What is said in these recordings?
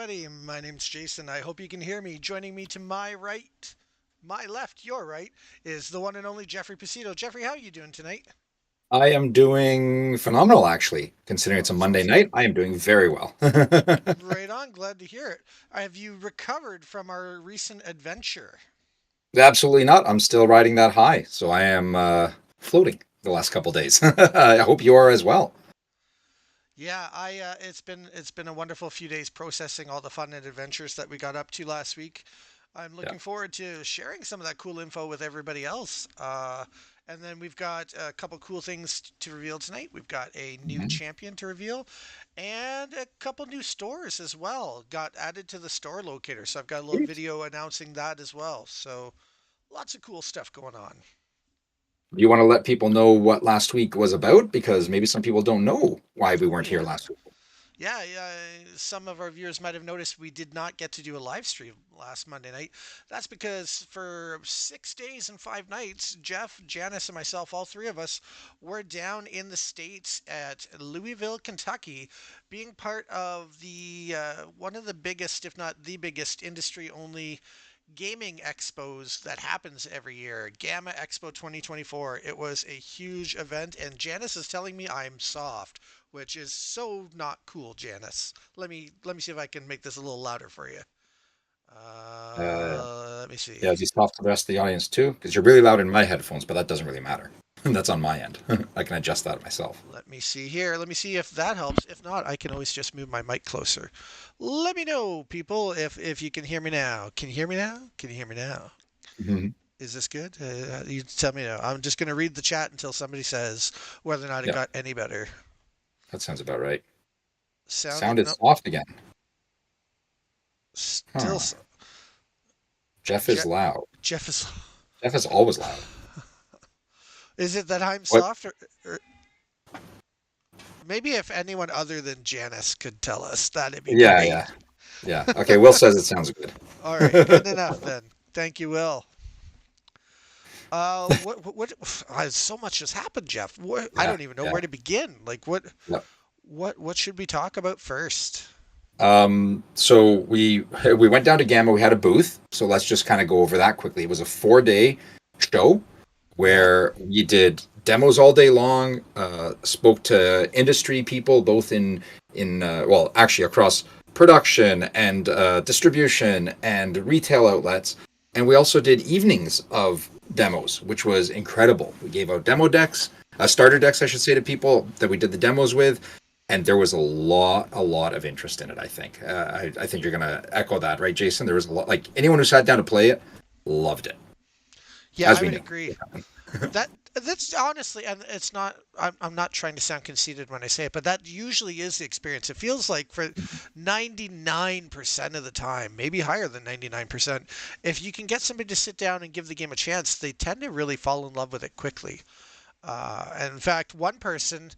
everybody. My name's Jason. I hope you can hear me. Joining me to my right, my left, your right, is the one and only Jeffrey Pasito. Jeffrey, how are you doing tonight? I am doing phenomenal, actually. Considering it's a Monday Awesome. night, I am doing very well. Right on. Glad to hear it. Have you recovered from our recent adventure? Absolutely not. I'm still riding that high, so I am floating the last couple days. I hope you are as well. Yeah, it's been a wonderful few days processing all the fun and adventures that we got up to last week. I'm Yeah. looking forward to sharing some of that cool info with everybody else. And then we've got a couple cool things to reveal tonight. We've got a new Mhm. champion to reveal and a couple new stores as well. Got added to the store locator. So I've got a little Sweet. video announcing that as well. So lots of cool stuff going on. Do you want to let people know what last week was about? Because maybe some people don't know why we Oh, weren't here yeah. last week. Yeah. Some of our viewers might have noticed we did not get to do a live stream last Monday night. That's because for 6 days and 5 nights, Jeff, Janice, and myself, all three of us, were down in the States at Louisville, Kentucky, being part of the one of the biggest, if not the biggest, industry only gaming expos that happens every year, Gama Expo 2024. It was a huge event, and Janice is telling me I'm soft, which is so not cool, Janice. Let me see if I can make this a little louder for you. Uh, Let me see. yeah, is he soft to the rest of the audience too? Because you're really loud in my headphones, but that doesn't really matter. That's on my end. I can adjust that myself. Let me see here. Let me see if that helps. If not, I can always just move my mic closer. Let me know, people, if you can hear me now. Can you hear me now? Can you hear me now? Mhm. Is this good? You tell me now. I'm just going to read the chat until somebody says whether or not it Yeah, got any better. that sounds about right. Sounded Sounded no, soft again. still. Huh. Jeff is Je- loud. Jeff is. Jeff is always loud. Is it that I'm What? soft, or maybe if anyone other than Janice could tell us, that'd be Yeah, great. yeah, yeah. Okay, Will says it sounds good. All right, good enough then. Thank you, Will. So much has happened, Jeff. I Yeah, don't even know yeah, where to begin. Like, yeah. what should we talk about first? So we went down to Gamma. We had a booth. So let's just kind of go over that quickly. It was a 4 day show Yeah. where we did demos all day long. Spoke to industry people, both in well, actually across production and distribution and retail outlets. And we also did evenings of demos, which was incredible. We gave out demo decks, starter decks, I should say, to people that we did the demos with, and there was a lot of interest in it. I think, I think you're gonna echo that, right, Jason? There was a lot. Like anyone who sat down to play it loved it, Yeah, as I we would knew. agree. That's honestly, and it's not. I'm not trying to sound conceited when I say it, but that usually is the experience. It feels like for 99% of the time, maybe higher than 99%, if you can get somebody to sit down and give the game a chance, they tend to really fall in love with it quickly. And in fact, one person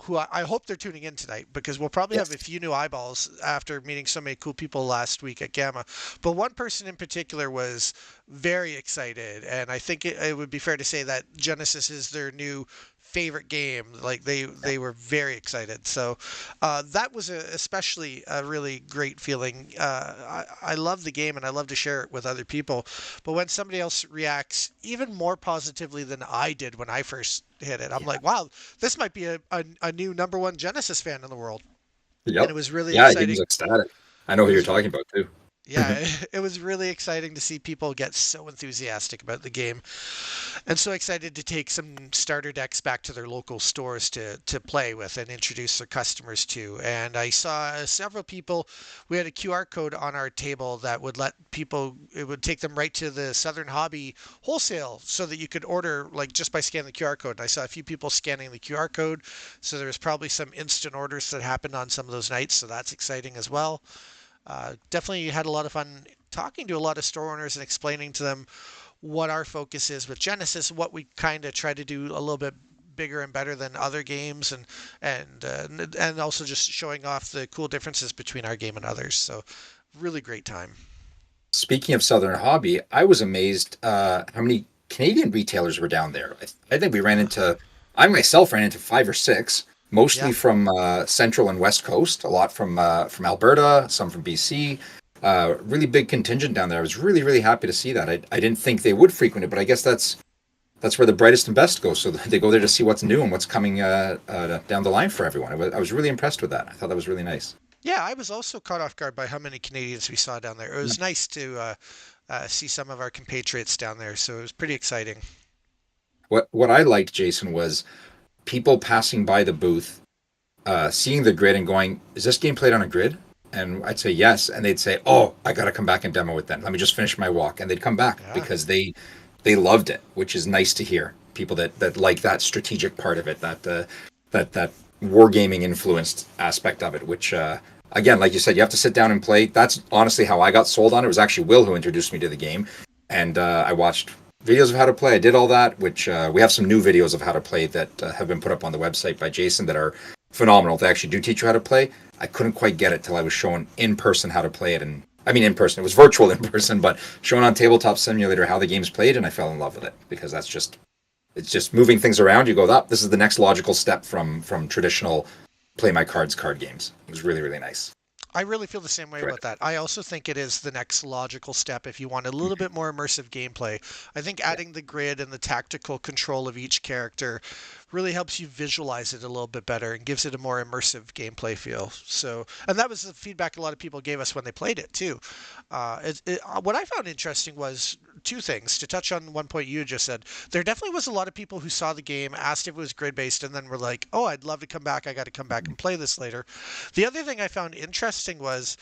who I hope they're tuning in tonight because we'll probably have Yes. a few new eyeballs after meeting so many cool people last week at Gamma. But one person in particular was very excited, and I think it would be fair to say that Genesis is their new favorite game. Like they were very excited. So that was especially a really great feeling. I love the game and I love to share it with other people. But when somebody else reacts even more positively than I did when I first hit it, I'm Yeah. like, wow, this might be a new number one Genesis fan in the world. And it Yep. was really Yeah, he was exciting. ecstatic. I know It who you're was talking about too. yeah, it was really exciting to see people get so enthusiastic about the game and so excited to take some starter decks back to their local stores to play with and introduce their customers to. And I saw several people, we had a QR code on our table that would let people, it would take them right to the Southern Hobby wholesale so that you could order like just by scanning the QR code. And I saw a few people scanning the QR code. So there was probably some instant orders that happened on some of those nights. So that's exciting as well. Definitely had a lot of fun talking to a lot of store owners and explaining to them what our focus is with Genesis, what we kind of try to do a little bit bigger and better than other games, and also just showing off the cool differences between our game and others. So, really great time. Speaking of Southern Hobby, I was amazed how many Canadian retailers were down there. I think we ran into, I myself ran into five or six. mostly Yeah. from Central and West Coast, a lot from Alberta, some from BC. Really big contingent down there. I was really, really happy to see that. I didn't think they would frequent it, but I guess that's where the brightest and best go. So they go there to see what's new and what's coming down the line for everyone. I was really impressed with that. I thought that was really nice. Yeah, I was also caught off guard by how many Canadians we saw down there. It Yeah. was nice to see some of our compatriots down there, so it was pretty exciting. What I liked, Jason, was people passing by the booth, seeing the grid and going, "Is this game played on a grid?" And I'd say yes, and they'd say, "Oh, I got to come back and demo it then. Let me just finish my walk." And they'd come back Yeah. because they loved it, which is nice to hear. People that like that strategic part of it, that wargaming influenced aspect of it, which again, like you said, you have to sit down and play. That's honestly how I got sold on it. It was actually Will who introduced me to the game, and I watched videos of how to play. I did all that, which we have some new videos of how to play that have been put up on the website by Jason that are phenomenal. They actually do teach you how to play. I couldn't quite get it till I was shown in person how to play it, and I mean in person. It was virtual in person, but shown on Tabletop Simulator how the game's played, and I fell in love with it because that's just it's just moving things around. You go, up. This is the next logical step from traditional play my cards card games. It was really really nice. I really feel the same way Right. about that. I also think it is the next logical step if you want a little bit more immersive gameplay. I think Yeah. adding the grid and the tactical control of each character really helps you visualize it a little bit better and gives it a more immersive gameplay feel. So, and that was the feedback a lot of people gave us when they played it too. What I found interesting was two things. To touch on one point you just said, there definitely was a lot of people who saw the game, asked if it was grid based, and then were like, "Oh, I'd love to come back. I got to come back and play this later." The other thing I found interesting was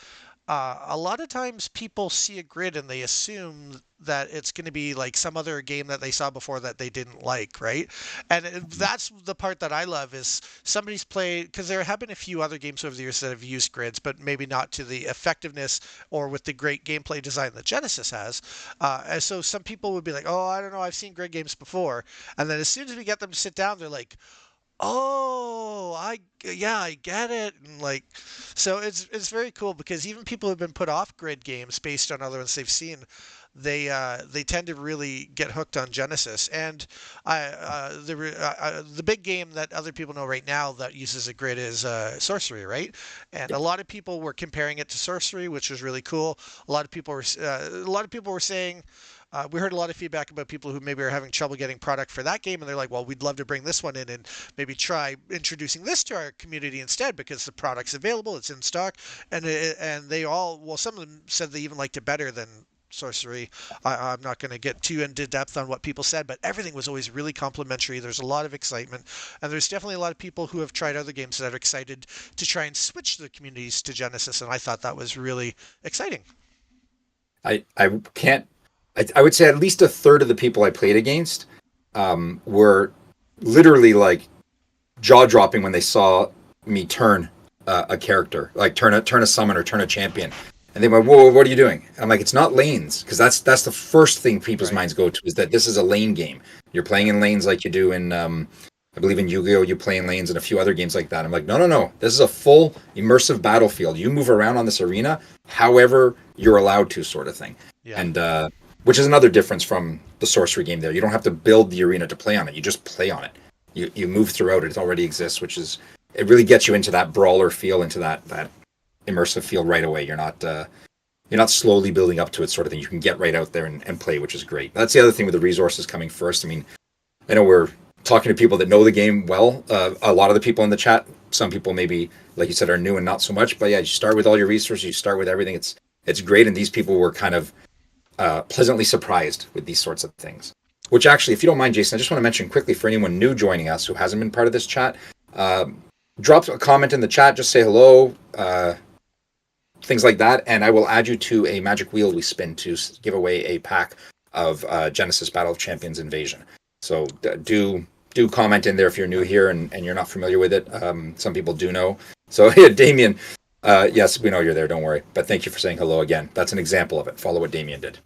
a lot of times people see a grid and they assume that it's going to be like some other game that they saw before that they didn't like, right? And that's the part that I love is somebody's played because there have been a few other games over the years that have used grids, but maybe not to the effectiveness or with the great gameplay design that Genesis has. And so some people would be like, "Oh, I don't know, I've seen grid games before," and then as soon as we get them to sit down, they're like, "Oh, yeah, I get it." And like, so it's very cool because even people who've been put off grid games based on other ones they've seen, they tend to really get hooked on Genesis. And the big game that other people know right now that uses a grid is Sorcery, right? And a lot of people were comparing it to Sorcery, which was really cool. A lot of people were saying. We heard a lot of feedback about people who maybe are having trouble getting product for that game, and they're like, "Well, we'd love to bring this one in and maybe try introducing this to our community instead because the product's available, it's in stock." And they all, well, some of them said they even liked it better than Sorcery. I'm not going to get too into depth on what people said, but everything was always really complimentary. There's a lot of excitement, and there's definitely a lot of people who have tried other games that are excited to try and switch their communities to Genesis, and I thought that was really exciting. I can't. I would say at least a third of the people I played against were literally like jaw dropping when they saw me turn a character, like turn a summon or turn a champion, and they went, "Whoa, what are you doing?" I'm like, "It's not lanes," because that's the first thing people's Right. minds go to is that this is a lane game. You're playing in lanes like you do in I believe in Yu-Gi-Oh! You play in lanes and a few other games like that. I'm like, no, no, no. This is a full immersive battlefield. You move around on this arena however you're allowed to, sort of thing. Yeah. And which is another difference from the sorcery game there. You don't have to build the arena to play on it. You just play on it. You move throughout it. It already exists, which is it really gets you into that brawler feel, into that immersive feel right away. You're not slowly building up to it, sort of thing. You can get right out there and play, which is great. That's the other thing with the resources coming first. I mean, I know we're talking to people that know the game well. A lot of the people in the chat, some people maybe, like you said, are new and not so much. But yeah, you start with all your resources. You start with everything. It's great, and these people were kind of pleasantly surprised with these sorts of things. Which actually, if you don't mind, Jason, I just want to mention quickly for anyone new joining us who hasn't been part of this chat, drop a comment in the chat, just say hello, things like that, and I will add you to a magic wheel we spin to give away a pack of Genesis Battle of Champions Invasion. So do comment in there if you're new here and you're not familiar with it. Some people do know. So yeah, Damien, yes, we know you're there. Don't worry. But thank you for saying hello again. That's an example of it. Follow what Damien did.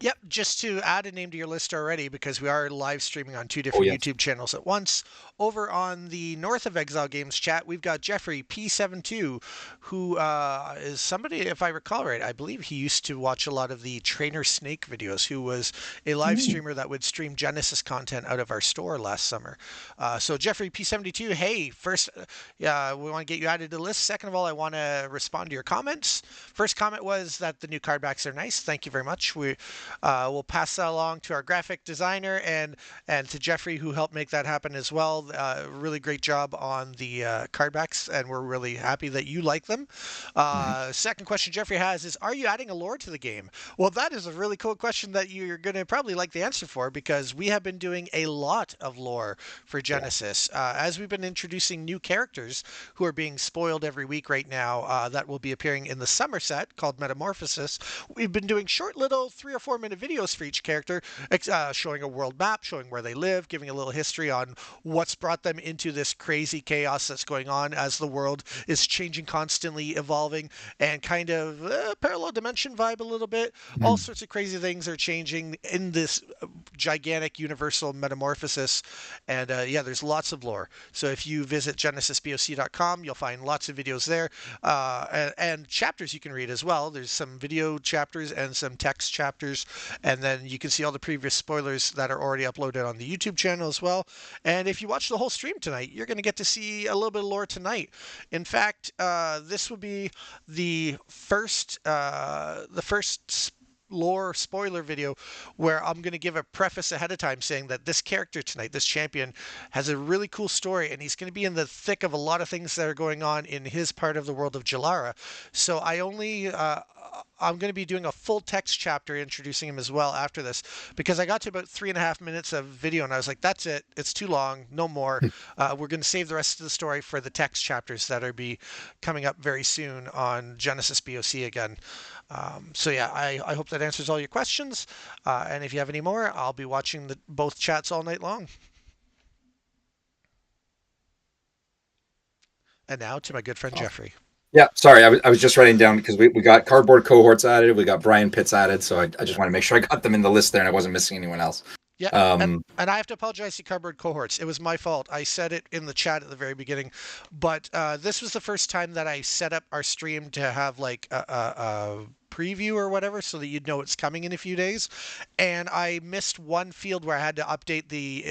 Yep, just to add a name to your list already, because we are live streaming on two Oh different yes. YouTube channels at once. Over on the North of Exile Games chat, we've got Jeffrey P72, who is somebody, if I recall right, I believe he used to watch a lot of the Trainer Snake videos, who was a live Mm. streamer that would stream Genesis content out of our store last summer. So Jeffrey P72, hey, first, yeah, we want to get you added to the list. Second of all, I want to respond to your comments. First comment was that the new card backs are nice. Thank you very much. We'll pass that along to our graphic designer and to Jeffrey, who helped make that happen as well. Really great job on the card backs, and we're really happy that you like them. Mhm. Second question Jeffrey has is, are you adding a lore to the game? Well, that is a really cool question that you're going to probably like the answer for, because we have been doing a lot of lore for Yeah. Genesis. As we've been introducing new characters who are being spoiled every week right now, that will be appearing in the summer set called Metamorphosis. We've been doing short little 3 or 4 minute videos for each character, showing a world map, showing where they live, giving a little history on what's brought them into this crazy chaos that's going on as the world is changing, constantly evolving, and kind of parallel dimension vibe a little bit. All Mhm. sorts of crazy things are changing in this gigantic universal metamorphosis. And yeah, there's lots of lore. So if you visit genesisboc.com, you'll find lots of videos there, and chapters you can read as well. There's some video chapters and some text chapters, and then you can see all the previous spoilers that are already uploaded on the YouTube channel as well. And if you watch the whole stream tonight, you're going to get to see a little bit of lore tonight. In fact, this will be the first lore spoiler video where I'm going to give a preface ahead of time saying that this character tonight, this champion, has a really cool story, and he's going to be in the thick of a lot of things that are going on in his part of the world of Jalara. So I'm going to be doing a full text chapter introducing him as well after this, because I got to about 3.5 minutes of video and I was like, that's it. It's too long. No more. We're going to save the rest of the story for the text chapters that are be coming up very soon on Genesis BoC again. So yeah, I hope that answers all your questions. And if you have any more, I'll be watching both chats all night long. And now to my good friend Awesome. Jeffrey. Yeah, sorry, I was just writing down because we got cardboard cohorts added, we got Brian Pitts added, so I just want to make sure I got them in the list there and I wasn't missing anyone else. Yeah, and Um, and I have to apologize to Cardboard Cohorts. It was my fault. I said it in the chat at the very beginning, but this was the first time that I set up our stream to have like a preview or whatever, so that you'd know it's coming in a few days. And I missed one field where I had to update the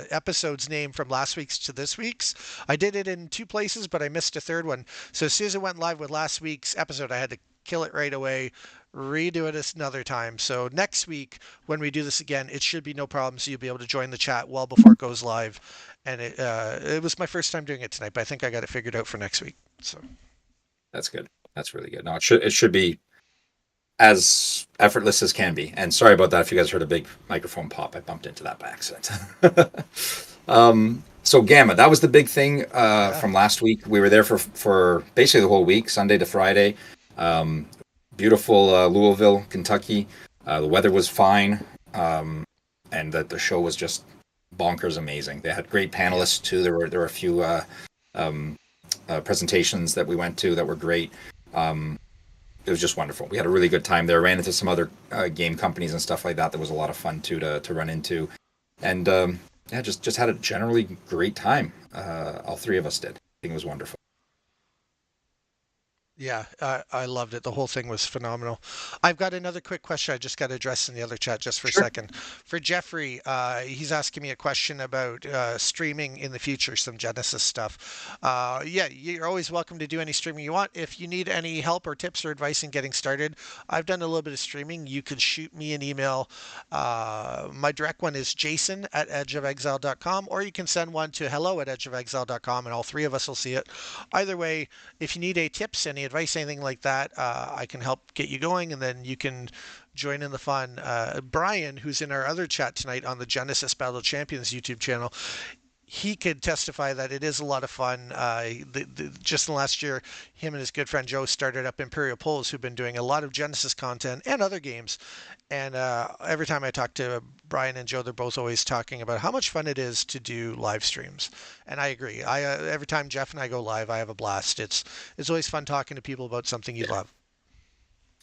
episode's name from last week's to this week's. I did it in two places, but I missed a third one. So as soon as it went live with last week's episode, I had to kill it right away, redo it another time. So next week, when we do this again, it should be no problem. So you'll be able to join the chat well before it goes live. And it was my first time doing it tonight, but I think I got it figured out for next week. So that's good. That's really good. No, it should be as effortless as can be. And sorry about that if you guys heard a big microphone pop. I bumped into that by accident. So Gamma, that was the big thing yeah, from last week. We were there for basically the whole week, Sunday to Friday. Um, Beautiful Louisville, Kentucky. The weather was fine, and the show was just bonkers amazing. They had great yeah. panelists too. There were a few um, presentations that we went to that were great. Um, it was just wonderful. We had a really good time there. Ran into some other game companies and stuff like that. That was a lot of fun too to run into, and yeah, just had a generally great time. All three of us did. I think it was wonderful. Yeah, I loved it. The whole thing was phenomenal. I've got another quick question I just got to address in the other chat just for a Sure. second. For Jeffrey, he's asking me a question about streaming in the future, some Genesis stuff. Yeah, you're always welcome to do any streaming you want. If you need any help or tips or advice in getting started, I've done a little bit of streaming. You can shoot me an email. My direct one is jason@edgeofexile.com, or you can send one to hello@edgeofexile.com, and all three of us will see it. Either way, if you need any tips, any advice, anything like that, I can help get you going, and then you can join in the fun. Brian, who's in our other chat tonight on the Genesis Battle Champions YouTube channel, he could testify that it is a lot of fun. Just in the last year, him and his good friend Joe started up Imperial Polls, who've been doing a lot of Genesis content and other games. And every time I talk to Brian and Joe, they're both always talking about how much fun it is to do live streams. And I agree. Every time Jeff and I go live, I have a blast. It's always fun talking to people about something you Yeah. love.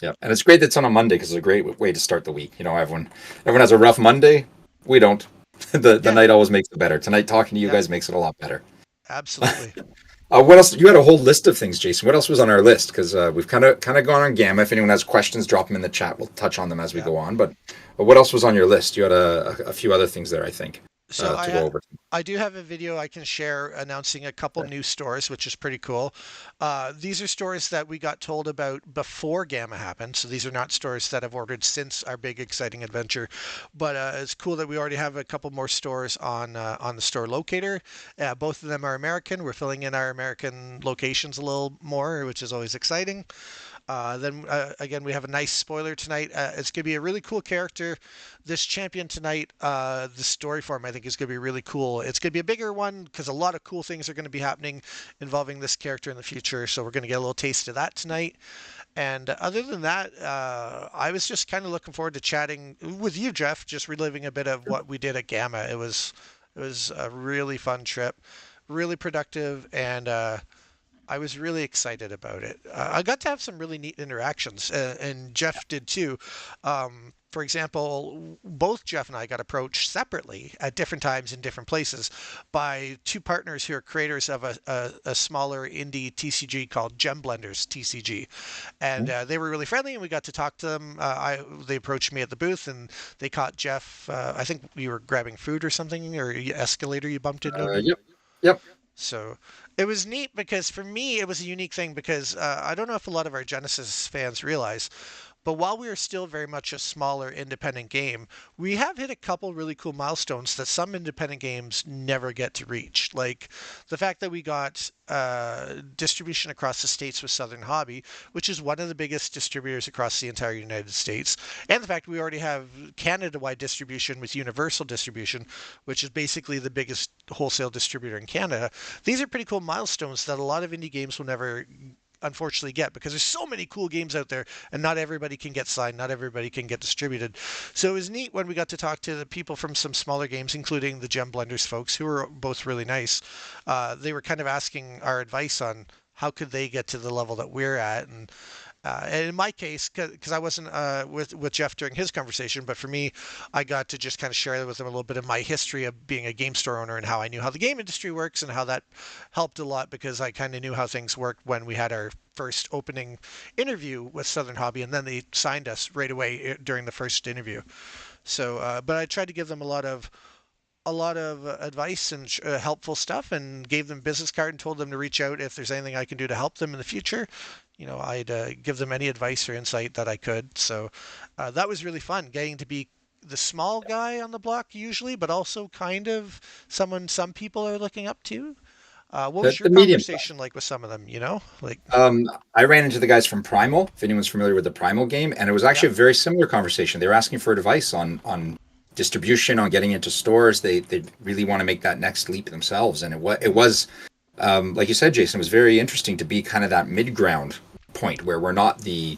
Yeah, and it's great that it's on a Monday because it's a great way to start the week. You know, everyone has a rough Monday. We don't. The Yeah, night always makes it better. Tonight, talking to you yeah, guys makes it a lot better. absolutely. What else? You had a whole list of things, Jason. What else was on our list? Because we've kind of gone on Gamma. If anyone has questions, drop them in the chat. We'll touch on them as we Yeah. go on. But what else was on your list? You had a few other things there, I think, So to go over. I do have a video I can share announcing a couple new stores, which is pretty cool. These are stores that we got told about before Gamma happened, so these are not stores that have ordered since our big exciting adventure. But it's cool that we already have a couple more stores on the store locator. Both of them are American. We're filling in our American locations a little more, which is always exciting. Then again, we have a nice spoiler tonight. It's going to be a really cool character. This champion tonight, the story for him, I think, is going to be really cool. It's going to be a bigger one because a lot of cool things are going to be happening involving this character in the future. So we're going to get a little taste of that tonight. And other than that, I was just kind of looking forward to chatting with you, Jeff, just reliving a bit of what we did at Gamma. It was a really fun trip, really productive, and I was really excited about it. I got to have some really neat interactions, and Jeff did too. For example, both Jeff and I got approached separately at different times in different places by two partners who are creators of a smaller indie TCG called Gem Blenders TCG, and they were really friendly, and we got to talk to them. They approached me at the booth, and they caught Jeff. I think you were grabbing food or something, or escalator. You bumped into him. Yep, yep. So it was neat because for me it was a unique thing because I don't know if a lot of our Genesis fans realize, but while we are still very much a smaller independent game, we have hit a couple really cool milestones that some independent games never get to reach. Like the fact that we got distribution across the states with Southern Hobby, which is one of the biggest distributors across the entire United States, and the fact we already have Canada-wide distribution with Universal Distribution, which is basically the biggest wholesale distributor in Canada. These are pretty cool milestones that a lot of indie games will never unfortunately get because there's so many cool games out there and not everybody can get signed, not everybody can get distributed. So it was neat when we got to talk to the people from some smaller games, including the Gem Blenders folks, who were both really nice. They were kind of asking our advice on how could they get to the level that we're at, and in my case, because I wasn't with Jeff during his conversation, but for me, I got to just kind of share with him a little bit of my history of being a game store owner and how I knew how the game industry works and how that helped a lot because I kind of knew how things worked when we had our first opening interview with Southern Hobby, and then they signed us right away during the first interview. So, but I tried to give them a lot of advice and helpful stuff and gave them business card and told them to reach out if there's anything I can do to help them in the future. I'd give them any advice or insight that I could. So that was really fun getting to be the small guy on the block usually, but also kind of someone some people are looking up to. What was your The medium size. conversation like with some of them? Like, I ran into the guys from Primal, if anyone's familiar with the Primal game, and it was yeah, actually a very similar conversation. They were asking for advice on distribution, on getting into stores. They really want to make that next leap themselves, and it was like you said, Jason, it was very interesting to be kind of that mid ground point where we're not the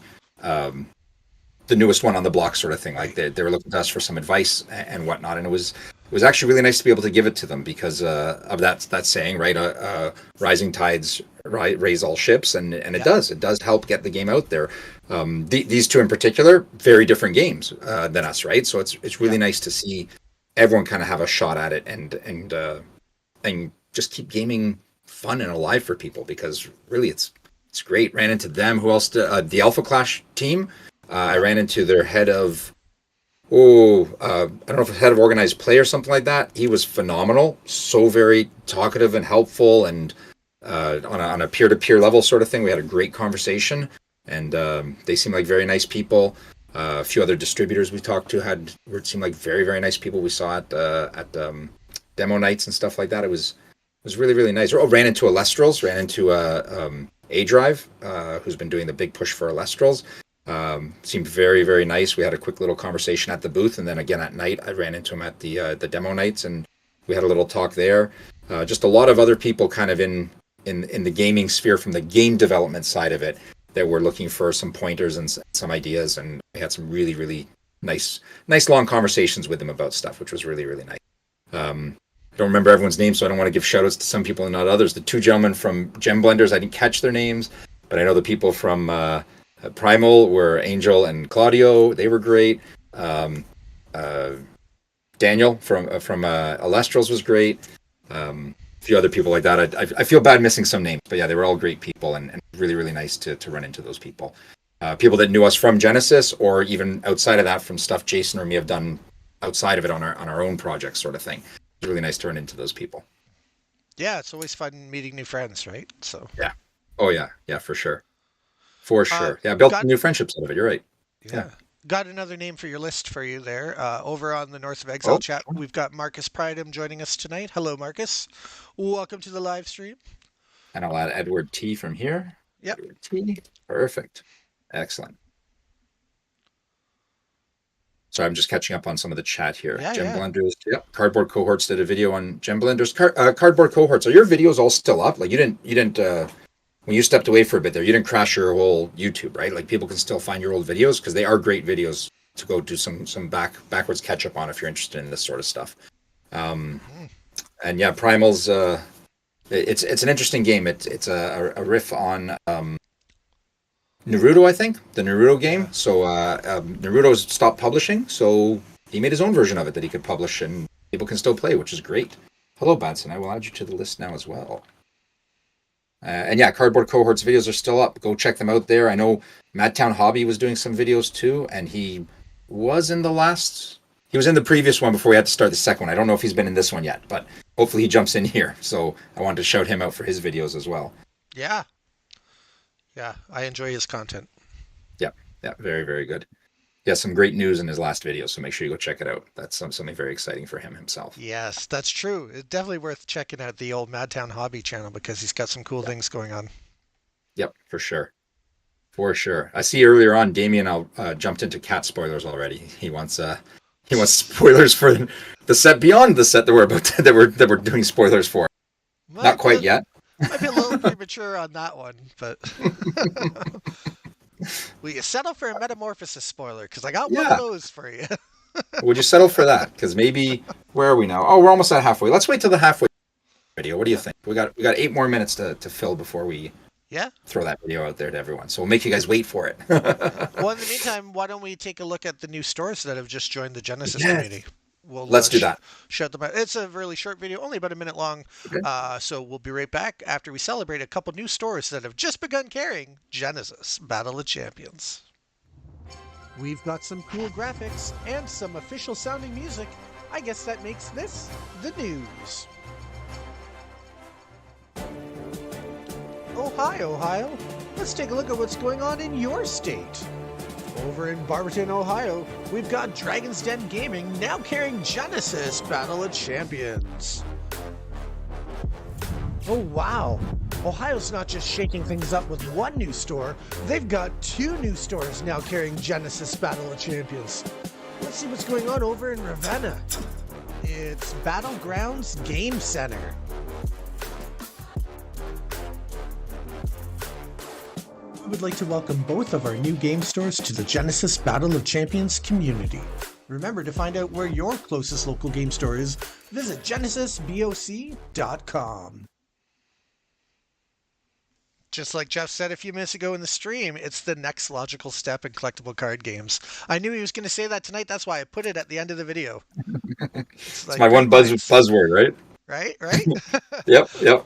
newest one on the block sort of thing. Like right. they were looking to us for some advice and whatnot, and it was actually really nice to be able to give it to them because of that saying, right? Rising tides raise all ships, and Yeah, it does help get the game out there. These two in particular, very different games than us, right? So it's yeah, really nice to see everyone kind of have a shot at it and just keep gaming fun and alive for people because really it's great. Ran into them. Who else? The Alpha Clash team. I yeah, ran into their head of I don't know if it's head of organized play or something like that. He was phenomenal, so very talkative and helpful, and on a peer to peer level sort of thing. We had a great conversation, and they seem like very nice people. A few other distributors we talked to seemed like very very nice people we saw at demo nights and stuff like that. It was really really nice. Oh, ran into Alestrals, ran into A Drive, who's been doing the big push for Alestrals. Seemed very very nice. We had a quick little conversation at the booth, and then again at night I ran into him at the demo nights, and we had a little talk there. Just a lot of other people kind of in the gaming sphere from the game development side of it that were looking for some pointers and some ideas, and we had some really really nice long conversations with them about stuff, which was really really nice. I don't remember everyone's name, so I don't want to give shout outs to some people and not others. The two gentlemen from Gem Blenders, I didn't catch their names, but I know the people from Primal were Angel and Claudio. They were great. Um, uh, Daniel from Alestrals was great. A few other people like that. I feel bad missing some names, but yeah, they were all great people and really really nice to run into those people. People that knew us from Genesis or even outside of that from stuff Jason or me have done outside of it on our own projects, sort of thing. It's really nice to run into those people. Yeah, it's always fun meeting new friends, right? So, Yeah. Oh yeah, yeah, for sure, for uh, sure. Yeah, built got some new friendships out of it. You're right. Yeah. yeah, got another name for your list for you there. Over on the North of Exile Oh, chat, we've got Marcus Pridham joining us tonight. Hello, Marcus. Welcome to the live stream. and I'll add Edward T from here. Yep. Edward T. Perfect. Excellent. So I'm just catching up on some of the chat here. Yeah, Gem yeah. Blenders. Yep. Cardboard Cohorts did a video on Gem Blenders. Cardboard Cohorts. Are your videos all still up? Like you didn't when you stepped away for a bit there, you didn't crash your whole YouTube, right? Like people can still find your old videos because they are great videos to go do some backwards catch up on if you're interested in this sort of stuff. Mhm. And yeah, Primal's it's an interesting game. It's a riff on Naruto, I think, the Naruto Yeah. game. So Naruto's stopped publishing, so he made his own version of it that he could publish, and people can still play, which is great. Hello, Batson. I will add you to the list now as well. And yeah, Cardboard Cohorts videos are still up. Go check them out there. I know Madtown Hobby was doing some videos too, and he was in the last. He was in the previous one before we had to start the second one. I don't know if he's been in this one yet, but hopefully he jumps in here. So I wanted to shout him out for his videos as well. Yeah. Yeah. I enjoy his content. Yeah, yeah, very, very good. He has some great news in his last video, so make sure you go check it out. That's something very exciting for him himself. Yes, that's true. It's definitely worth checking out the old Madtown Hobby channel because he's got some cool Yeah. things going on. Yep, for sure. For sure. I see earlier on Damien jumped into cat spoilers already. He wants spoilers for the set beyond the set that we're about to, that we're doing spoilers for. Not Might be quite a, yet. might be a little premature on that one, but will you settle for a metamorphosis spoiler? Because I got one of Yeah. those for you. Would you settle for that? Because maybe where are we now? Oh, we're almost at halfway. Let's wait till the halfway video. What do you Yeah. think? We got 8 more minutes to fill before we Yeah. throw that video out there to everyone. So we'll make you guys wait for it. Well, in the meantime, why don't we take a look at the new stores that have just joined the Genesis Yes. community? We'll Let's do that. shut them out. It's a really short video, only about a minute long. Okay. So we'll be right back after we celebrate a couple new stores that have just begun carrying Genesis Battle of Champions. We've got some cool graphics and some official sounding music. I guess that makes this the news. Oh, hi, Ohio. Let's take a look at what's going on in your state. Over in Barberton, Ohio, we've got Dragon's Den Gaming now carrying Genesis Battle of Champions. Oh, wow. Ohio's not just shaking things up with one new store, they've got 2 new stores now carrying Genesis Battle of Champions. Let's see what's going on over in Ravenna. It's Battlegrounds Game Center. We would like to welcome both of our new game stores to the Genesis Battle of Champions community. Remember, to find out where your closest local game store is, visit genesisboc.com. Just like Jeff said a few minutes ago in the stream, it's the next logical step in collectible card games. I knew he was going to say that tonight. That's why I put it at the end of the video. It's like my one great minds. buzzword, right? Right? Yep, yep.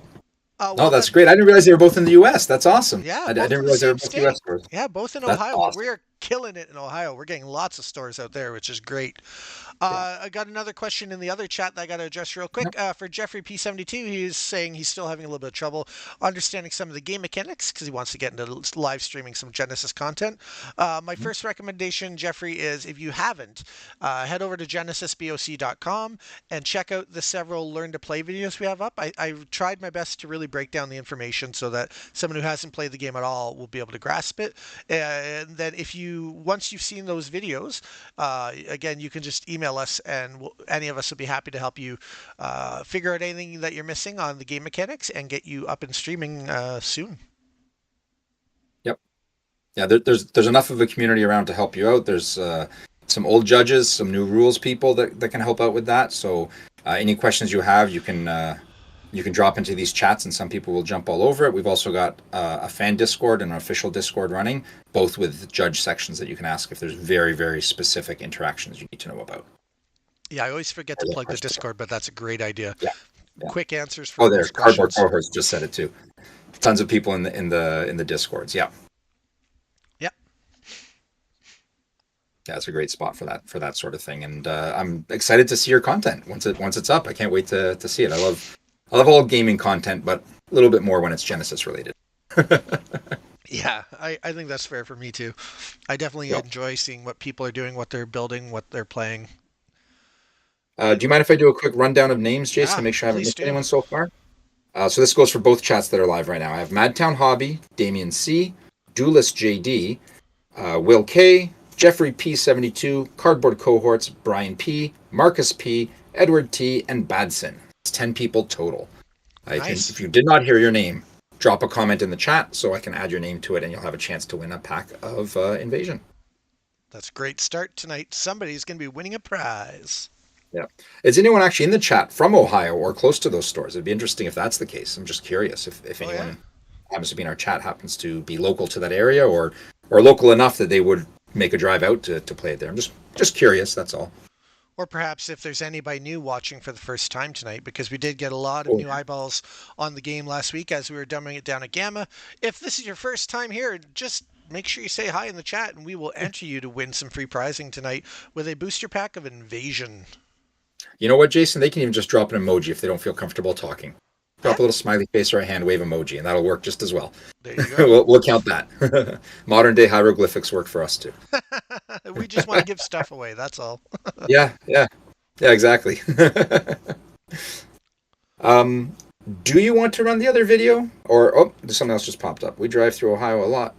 Well, No, that's great. I didn't realize they were both in the U.S. That's awesome. Yeah, I both didn't in the realize they were same both state. U.S. stores. Yeah, both in That's Ohio. awesome. We're killing it in Ohio. We're getting lots of stores out there, which is great. I got another question in the other chat that I got to address real quick. For Jeffrey P72, he's saying he's still having a little bit of trouble understanding some of the game mechanics because he wants to get into live streaming some Genesis content. My first recommendation, Jeffrey, is if you haven't, head over to genesisboc.com and check out the several learn to play videos we have up. I've tried my best to really break down the information so that someone who hasn't played the game at all will be able to grasp it. And then once you've seen those videos, again, you can just email us and any of us will be happy to help you figure out anything that you're missing on the game mechanics and get you up and streaming soon. Yep. Yeah, there's enough of a community around to help you out. There's some old judges, some new rules people that can help out with that. So any questions you have, you can You can drop into these chats and some people will jump all over it. We've also got a fan Discord and an official Discord running, both with judge sections that you can ask if there's very, very specific interactions you need to know about. Yeah, I always forget to plug the Discord, but that's a great idea. Yeah. Quick answers for Oh, there, most Cardboard questions. Cohorts just said it too. Tons of people in the Discords. Yeah. Yeah. Yeah, it's a great spot for that sort of thing, and I'm excited to see your content once it's up. I can't wait to see it. I love all gaming content, but a little bit more when it's Genesis related. Yeah, I think that's fair for me too. I definitely enjoy seeing what people are doing, what they're building, what they're playing. Do you mind if I do a quick rundown of names, Jason, to make sure I haven't missed anyone so far? So this goes for both chats that are live right now. I have Madtown Hobby, Damien C, Duelist JD, Will K, Jeffrey P72, Cardboard Cohorts, Brian P, Marcus P, Edward T, and Badson. It's 10 people total. Nice. If you did not hear your name, drop a comment in the chat so I can add your name to it, and you'll have a chance to win a pack of Invasion. That's a great start tonight. Somebody's going to be winning a prize. Yeah. Is anyone actually in the chat from Ohio or close to those stores? It'd be interesting if that's the case. I'm just curious if anyone happens to be in our chat happens to be local to that area or local enough that they would make a drive out to play it there. I'm just curious, that's all. Or perhaps if there's anybody new watching for the first time tonight, because we did get a lot of new eyeballs on the game last week as we were dumbing it down at Gamma. If this is your first time here, just make sure you say hi in the chat and we will enter you to win some free prizing tonight with a booster pack of Invasion. You know what, Jason? They can even just drop an emoji if they don't feel comfortable talking. Drop a little smiley face or a hand wave emoji, and that'll work just as well. There you go. we'll count that. Modern day hieroglyphics work for us too. We just want to give stuff away, that's all. Yeah, exactly. Do you want to run the other video? Or, something else just popped up. We drive through Ohio a lot.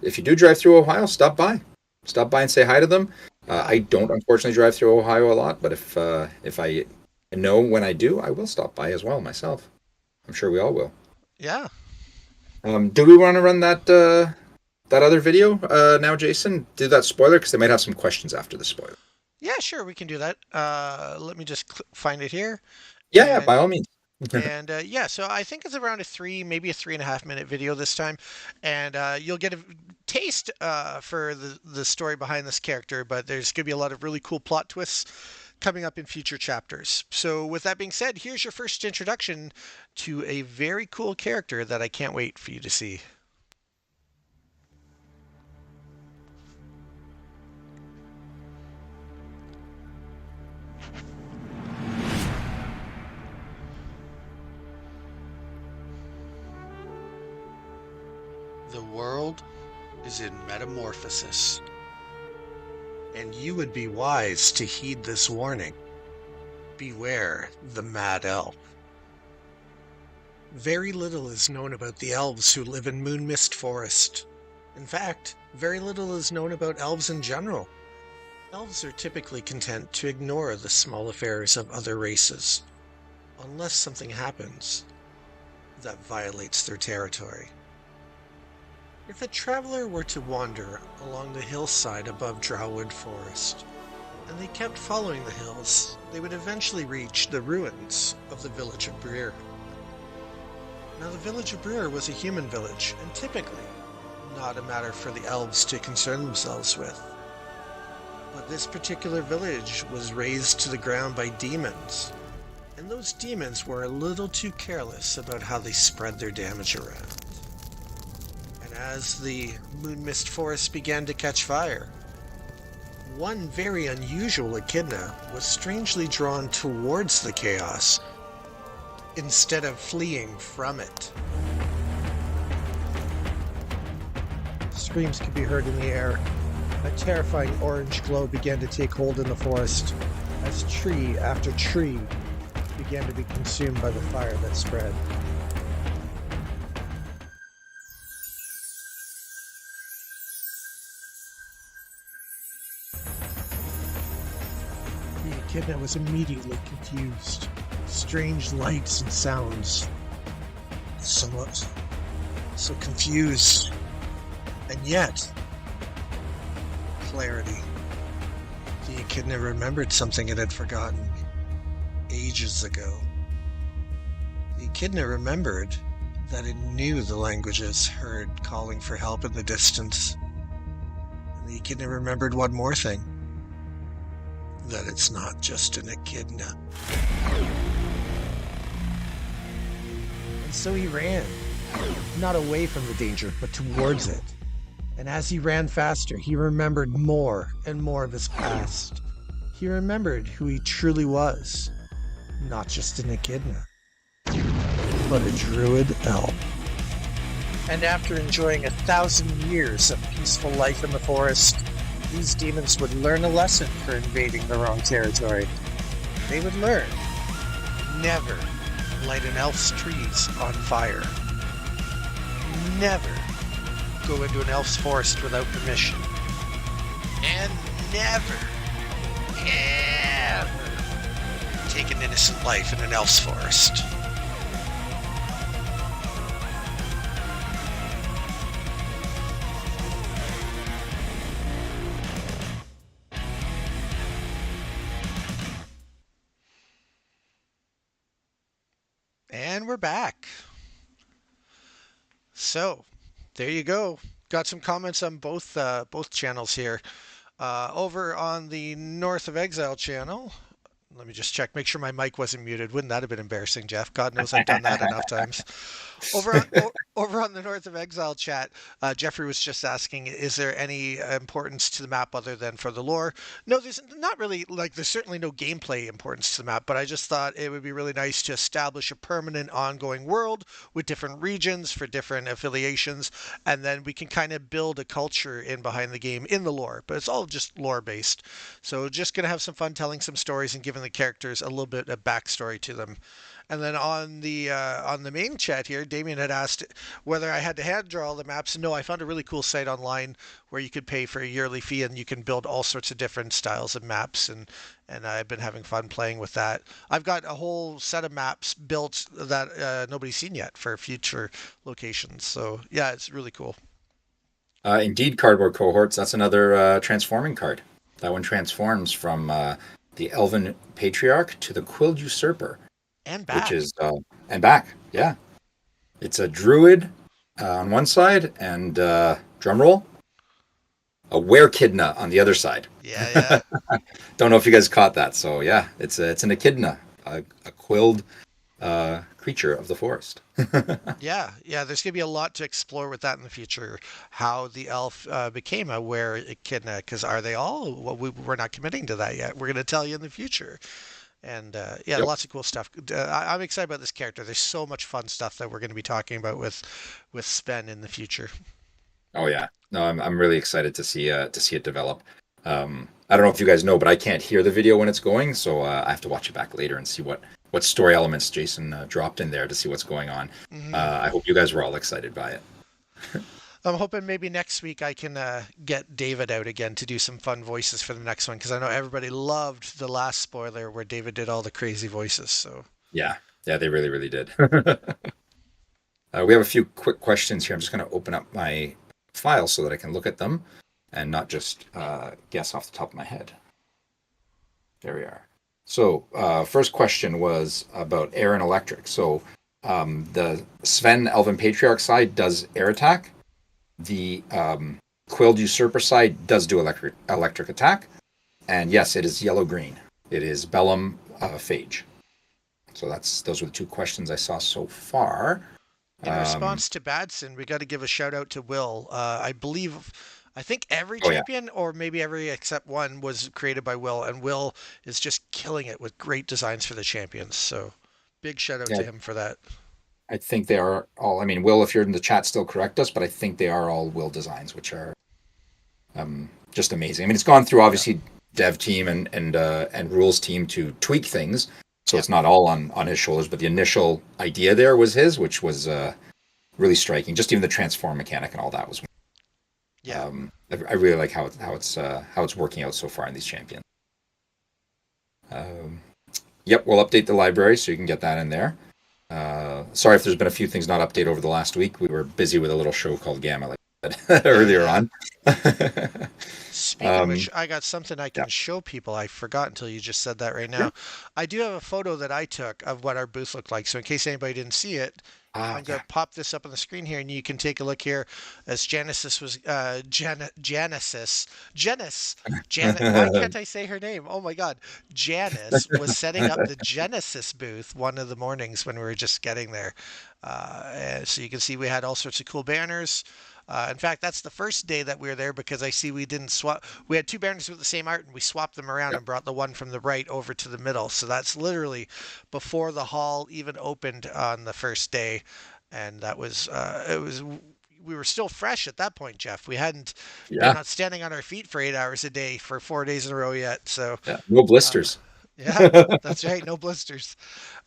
If you do drive through Ohio, stop by. Stop by and say hi to them. I don't unfortunately drive through Ohio a lot, but if I know when I do, I will stop by as well myself. I'm sure we all will. Yeah. Do we want to run that other video now, Jason? Do that spoiler because they might have some questions after the spoiler. Yeah, sure, we can do that. Let me just find it here. Yeah, by all means. And so I think it's around maybe a 3.5 minute video this time, and you'll get a taste for the story behind this character, but there's going to be a lot of really cool plot twists coming up in future chapters. So with that being said, here's your first introduction to a very cool character that I can't wait for you to see. The world is in metamorphosis, and you would be wise to heed this warning. Beware the mad elf. Very little is known about the elves who live in Moonmist Forest. In fact, very little is known about elves in general. Elves are typically content to ignore the small affairs of other races, unless something happens that violates their territory. If a traveler were to wander along the hillside above Drowwood Forest, and they kept following the hills, they would eventually reach the ruins of the village of Breer. Now, the village of Breer was a human village, and typically not a matter for the elves to concern themselves with. But this particular village was razed to the ground by demons, and those demons were a little too careless about how they spread their damage around. As the Moonmist Forest began to catch fire, one very unusual echidna was strangely drawn towards the chaos instead of fleeing from it. Screams could be heard in the air. A terrifying orange glow began to take hold in the forest as tree after tree began to be consumed by the fire that spread. The echidna was immediately confused. Strange lights and sounds. Somewhat so confused. And yet, clarity. The echidna remembered something it had forgotten ages ago. The echidna remembered that it knew the languages heard calling for help in the distance. And the echidna remembered one more thing, that it's not just an echidna. And so he ran, not away from the danger, but towards it. And as he ran faster, he remembered more and more of his past. He remembered who he truly was, not just an echidna, but a druid elf. And after enjoying 1,000 years of peaceful life in the forest, these demons would learn a lesson for invading their own territory. They would learn never light an elf's trees on fire. Never go into an elf's forest without permission. And never, ever take an innocent life in an elf's forest. And we're back. So, there you go. Got some comments on both channels here. Over on the North of Exile channel, let me just check, make sure my mic wasn't muted. Wouldn't that have been embarrassing, Jeff? God knows I've done that enough times. Over on the North of Exile chat, Jeffrey was just asking, is there any importance to the map other than for the lore? No, there's not really, there's certainly no gameplay importance to the map, but I just thought it would be really nice to establish a permanent ongoing world with different regions for different affiliations, and then we can kind of build a culture in behind the game in the lore, but it's all just lore based. So just going to have some fun telling some stories and giving the characters a little bit of backstory to them. And then on the main chat here, Damien had asked whether I had to hand draw all the maps. No, I found a really cool site online where you could pay for a yearly fee and you can build all sorts of different styles of maps, and I've been having fun playing with that. I've got a whole set of maps built that nobody's seen yet for future locations. So yeah, it's really cool. Indeed, cardboard cohorts. That's another transforming card. That one transforms from the Elven Patriarch to the Quilled Usurper. And back. Which is, and back, yeah. It's a druid on one side, and drum roll, a werechidna on the other side. Yeah. Don't know if you guys caught that. So yeah, it's an echidna, a quilled creature of the forest. Yeah. There's gonna be a lot to explore with that in the future. How the elf became a werechidna, because are they all? Well, we're not committing to that yet. We're gonna tell you in the future. And Yep. lots of cool stuff. I'm excited about this character. There's so much fun stuff that we're going to be talking about with Sven in the future. Oh yeah, no, I'm really excited to see it develop. I don't know if you guys know, but I can't hear the video when it's going, so I have to watch it back later and see what story elements Jason dropped in there to see what's going on. Mm-hmm. I hope you guys were all excited by it. I'm hoping maybe next week I can get David out again to do some fun voices for the next one, because I know everybody loved the last spoiler where David did all the crazy voices. So Yeah, they really, really did. We have a few quick questions here. I'm just going to open up my file so that I can look at them and not just guess off the top of my head. There we are. So first question was about air and electric. So the Sven Elven Patriarch side does air attack. The Quilled Usurper side does do electric attack. And yes, it is yellow-green. It is Bellum Phage. So those were the two questions I saw so far. In response to Badson, we got to give a shout out to Will. I think every champion, or maybe every except one, was created by Will, and Will is just killing it with great designs for the champions. So big shout out to him for that. I think they are all, Will, if you're in the chat, still correct us, but I think they are all Will designs, which are just amazing. It's gone through, obviously, dev team and rules team to tweak things, so it's not all on his shoulders, but the initial idea there was his, which was really striking. Just even the transform mechanic and all that was. Yeah. I really like how it's working out so far in these champions. Yep, we'll update the library so you can get that in there. Sorry if there's been a few things not updated over the last week. We were busy with a little show called Gama Yeah, earlier yeah. on. Speaking of which, um, I got something I yeah. can show people. I forgot until you just said that right Yeah. now. I do have a photo that I took of what our booth looked like. So in case anybody didn't see it, Ah, I'm going yeah. to pop this up on the screen here, and you can take a look here. As Genesis was Janet. Why can't I say her name? Oh my God, Janice was setting up the Genesis booth one of the mornings when we were just getting there. So you can see we had all sorts of cool banners. In fact, that's the first day that we were there because I see we didn't swap. We had two banners with the same art and we swapped them around Yeah. and brought the one from the right over to the middle. So that's literally before the hall even opened on the first day. And that was, we were still fresh at that point, Jeff. We hadn't been Yeah. standing on our feet for 8 hours a day for 4 days in a row yet. So, Yeah. No uh, blisters. yeah, that's right. No blisters.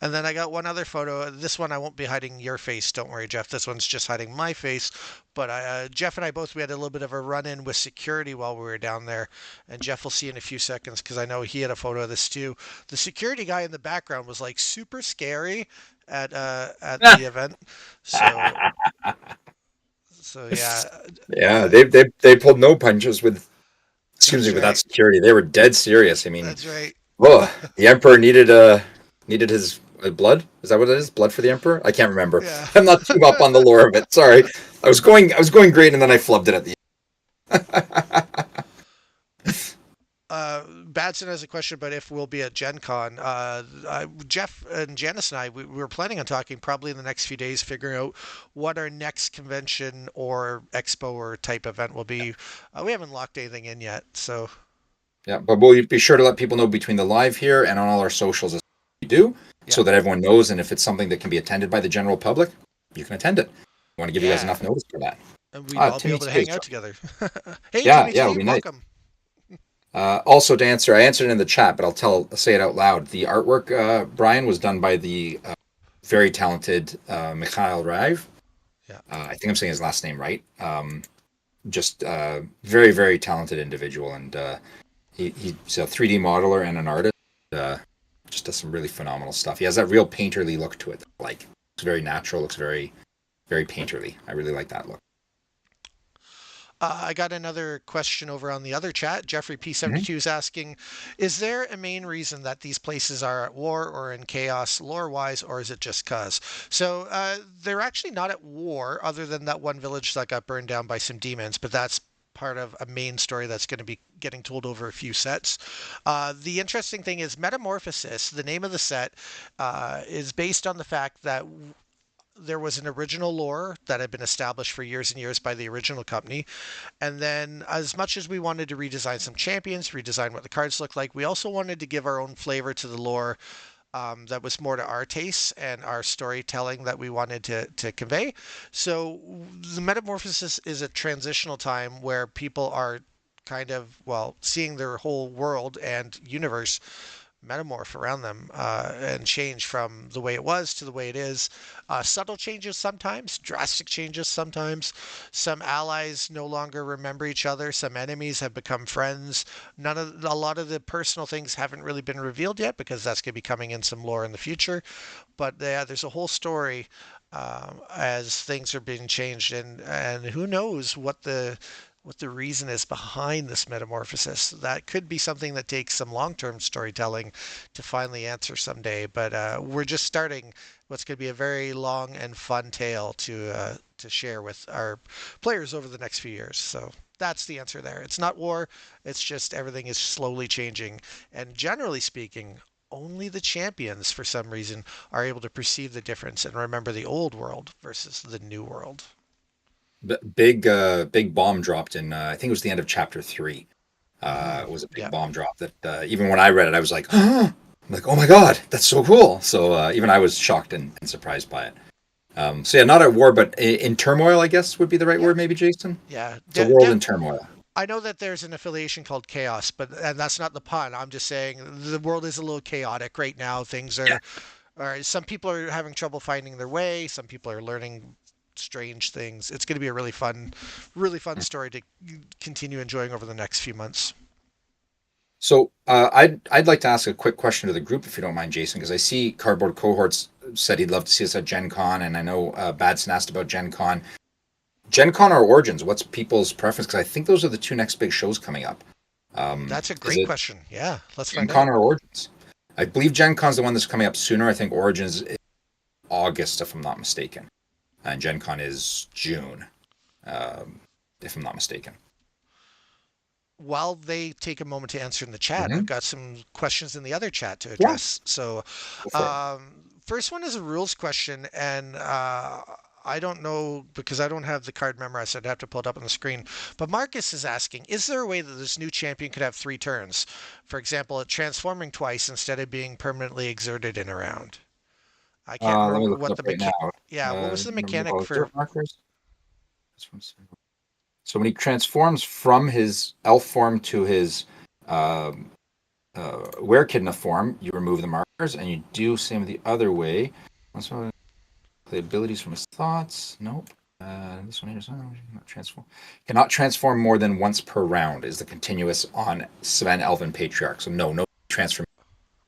And then I got one other photo. This one I won't be hiding your face. Don't worry, Jeff. This one's just hiding my face. But Jeff and I both we had a little bit of a run-in with security while we were down there, and Jeff will see in a few seconds because I know he had a photo of this too. The security guy in the background was like super scary at the event. So yeah, Yeah, uh, they pulled no punches with, excuse me, that's with that right. security. They were dead serious. I mean, That's right. oh, the emperor needed his blood. Is that what it is? Blood for the emperor? I can't remember. Yeah. I'm not too up on the lore of it. Sorry. I was going great, and then I flubbed it at the Badson has a question about if we'll be at Gen Con. Jeff and Janice and I, we were planning on talking probably in the next few days, figuring out what our next convention or expo or type event will be. We haven't locked anything in yet, so Yeah, but we'll be sure to let people know between the live here and on all our socials as we do, yeah, so that everyone knows. And if it's something that can be attended by the general public, you can attend it. I want to give you guys yeah, enough notice for that. and we'd all be Timmy able to T is hang out joining. together. Hey, Yeah, Timmy yeah, it'll T, be nice. welcome. Also, to answer, I answered in the chat, but I'll say it out loud. The artwork, Brian, was done by the very talented Mikhail Raiv. Yeah. I think I'm saying his last name right. Just very, very talented individual, and he's a 3D modeler and an artist. Uh, just does some really phenomenal stuff. He has that real painterly look to it. Like, it's very natural. Looks very, very painterly. I really like that look. I got another question over on the other chat. Jeffrey Mhm. P72 is asking, is there a main reason that these places are at war or in chaos lore-wise, or is it just cause? So they're actually not at war, other than that one village that got burned down by some demons, but that's part of a main story that's going to be getting told over a few sets. The interesting thing is Metamorphosis, the name of the set, is based on the fact that there was an original lore that had been established for years and years by the original company. And then, as much as we wanted to redesign some champions, redesign what the cards look like, we also wanted to give our own flavor to the lore that was more to our tastes and our storytelling that we wanted to convey. So, the Metamorphosis is a transitional time where people are kind of, well, seeing their whole world and universe metamorph around them and change from the way it was to the way it is. Subtle changes sometimes, drastic changes sometimes. Some allies no longer remember each other. Some enemies have become friends. A lot of the personal things haven't really been revealed yet because that's going to be coming in some lore in the future. But yeah, there's a whole story as things are being changed, and who knows what the reason is behind this metamorphosis. That could be something that takes some long-term storytelling to finally answer someday. But we're just starting what's going to be a very long and fun tale to share with our players over the next few years. So that's the answer there. It's not war. It's just everything is slowly changing. And generally speaking, only the champions, for some reason, are able to perceive the difference and remember the old world versus the new world. Big bomb dropped in. I think it was the end of chapter 3. Mm, It was a big yeah. bomb drop that even when I read it, I was like, I'm like, oh my god, that's so cool. So even I was shocked and surprised by it. So yeah, not at war, but in turmoil, I guess would be the right Yeah. word, maybe, Jason. Yeah. It's a world in turmoil. I know that there's an affiliation called Chaos, but and that's not the pun. I'm just saying the world is a little chaotic right now. Things Yeah. are some people are having trouble finding their way. Some people are learning strange things. It's going to be a really fun story to continue enjoying over the next few months. So I'd like to ask a quick question to the group, if you don't mind, Jason, because I see Cardboard Cohorts said he'd love to see us at Gen Con, and I know Badson asked about Gen Con. Gen Con or Origins? What's people's preference? Because I think those are the two next big shows coming up. That's a Is great it question. Yeah, let's Gen find Con out. or Origins? I believe Gen Con's the one that's coming up sooner. I think Origins is August, if I'm not mistaken, and Gen Con is June, um, if I'm not mistaken. While they take a moment to answer in the chat, Mm-hmm. I've got some questions in the other chat to Yeah, address. So, go for it. first one is a rules question, and I don't know because I don't have the card memorized. So I'd have to pull it up on the screen. But Marcus is asking, is there a way that this new champion could have 3 turns? For example, it transforming twice instead of being permanently exerted in a round. I can't Let me remember look it what up the right now. yeah, what was the Remove mechanic all for? dirt markers. So when he transforms from his elf form to his um, Were-Echidna form, you remove the markers, and you do same the other way. Also, the abilities from his thoughts. Nope. This one here is not transform. Cannot transform more than once per round. Is the continuous on Sven Elven Patriarch. So no transform. He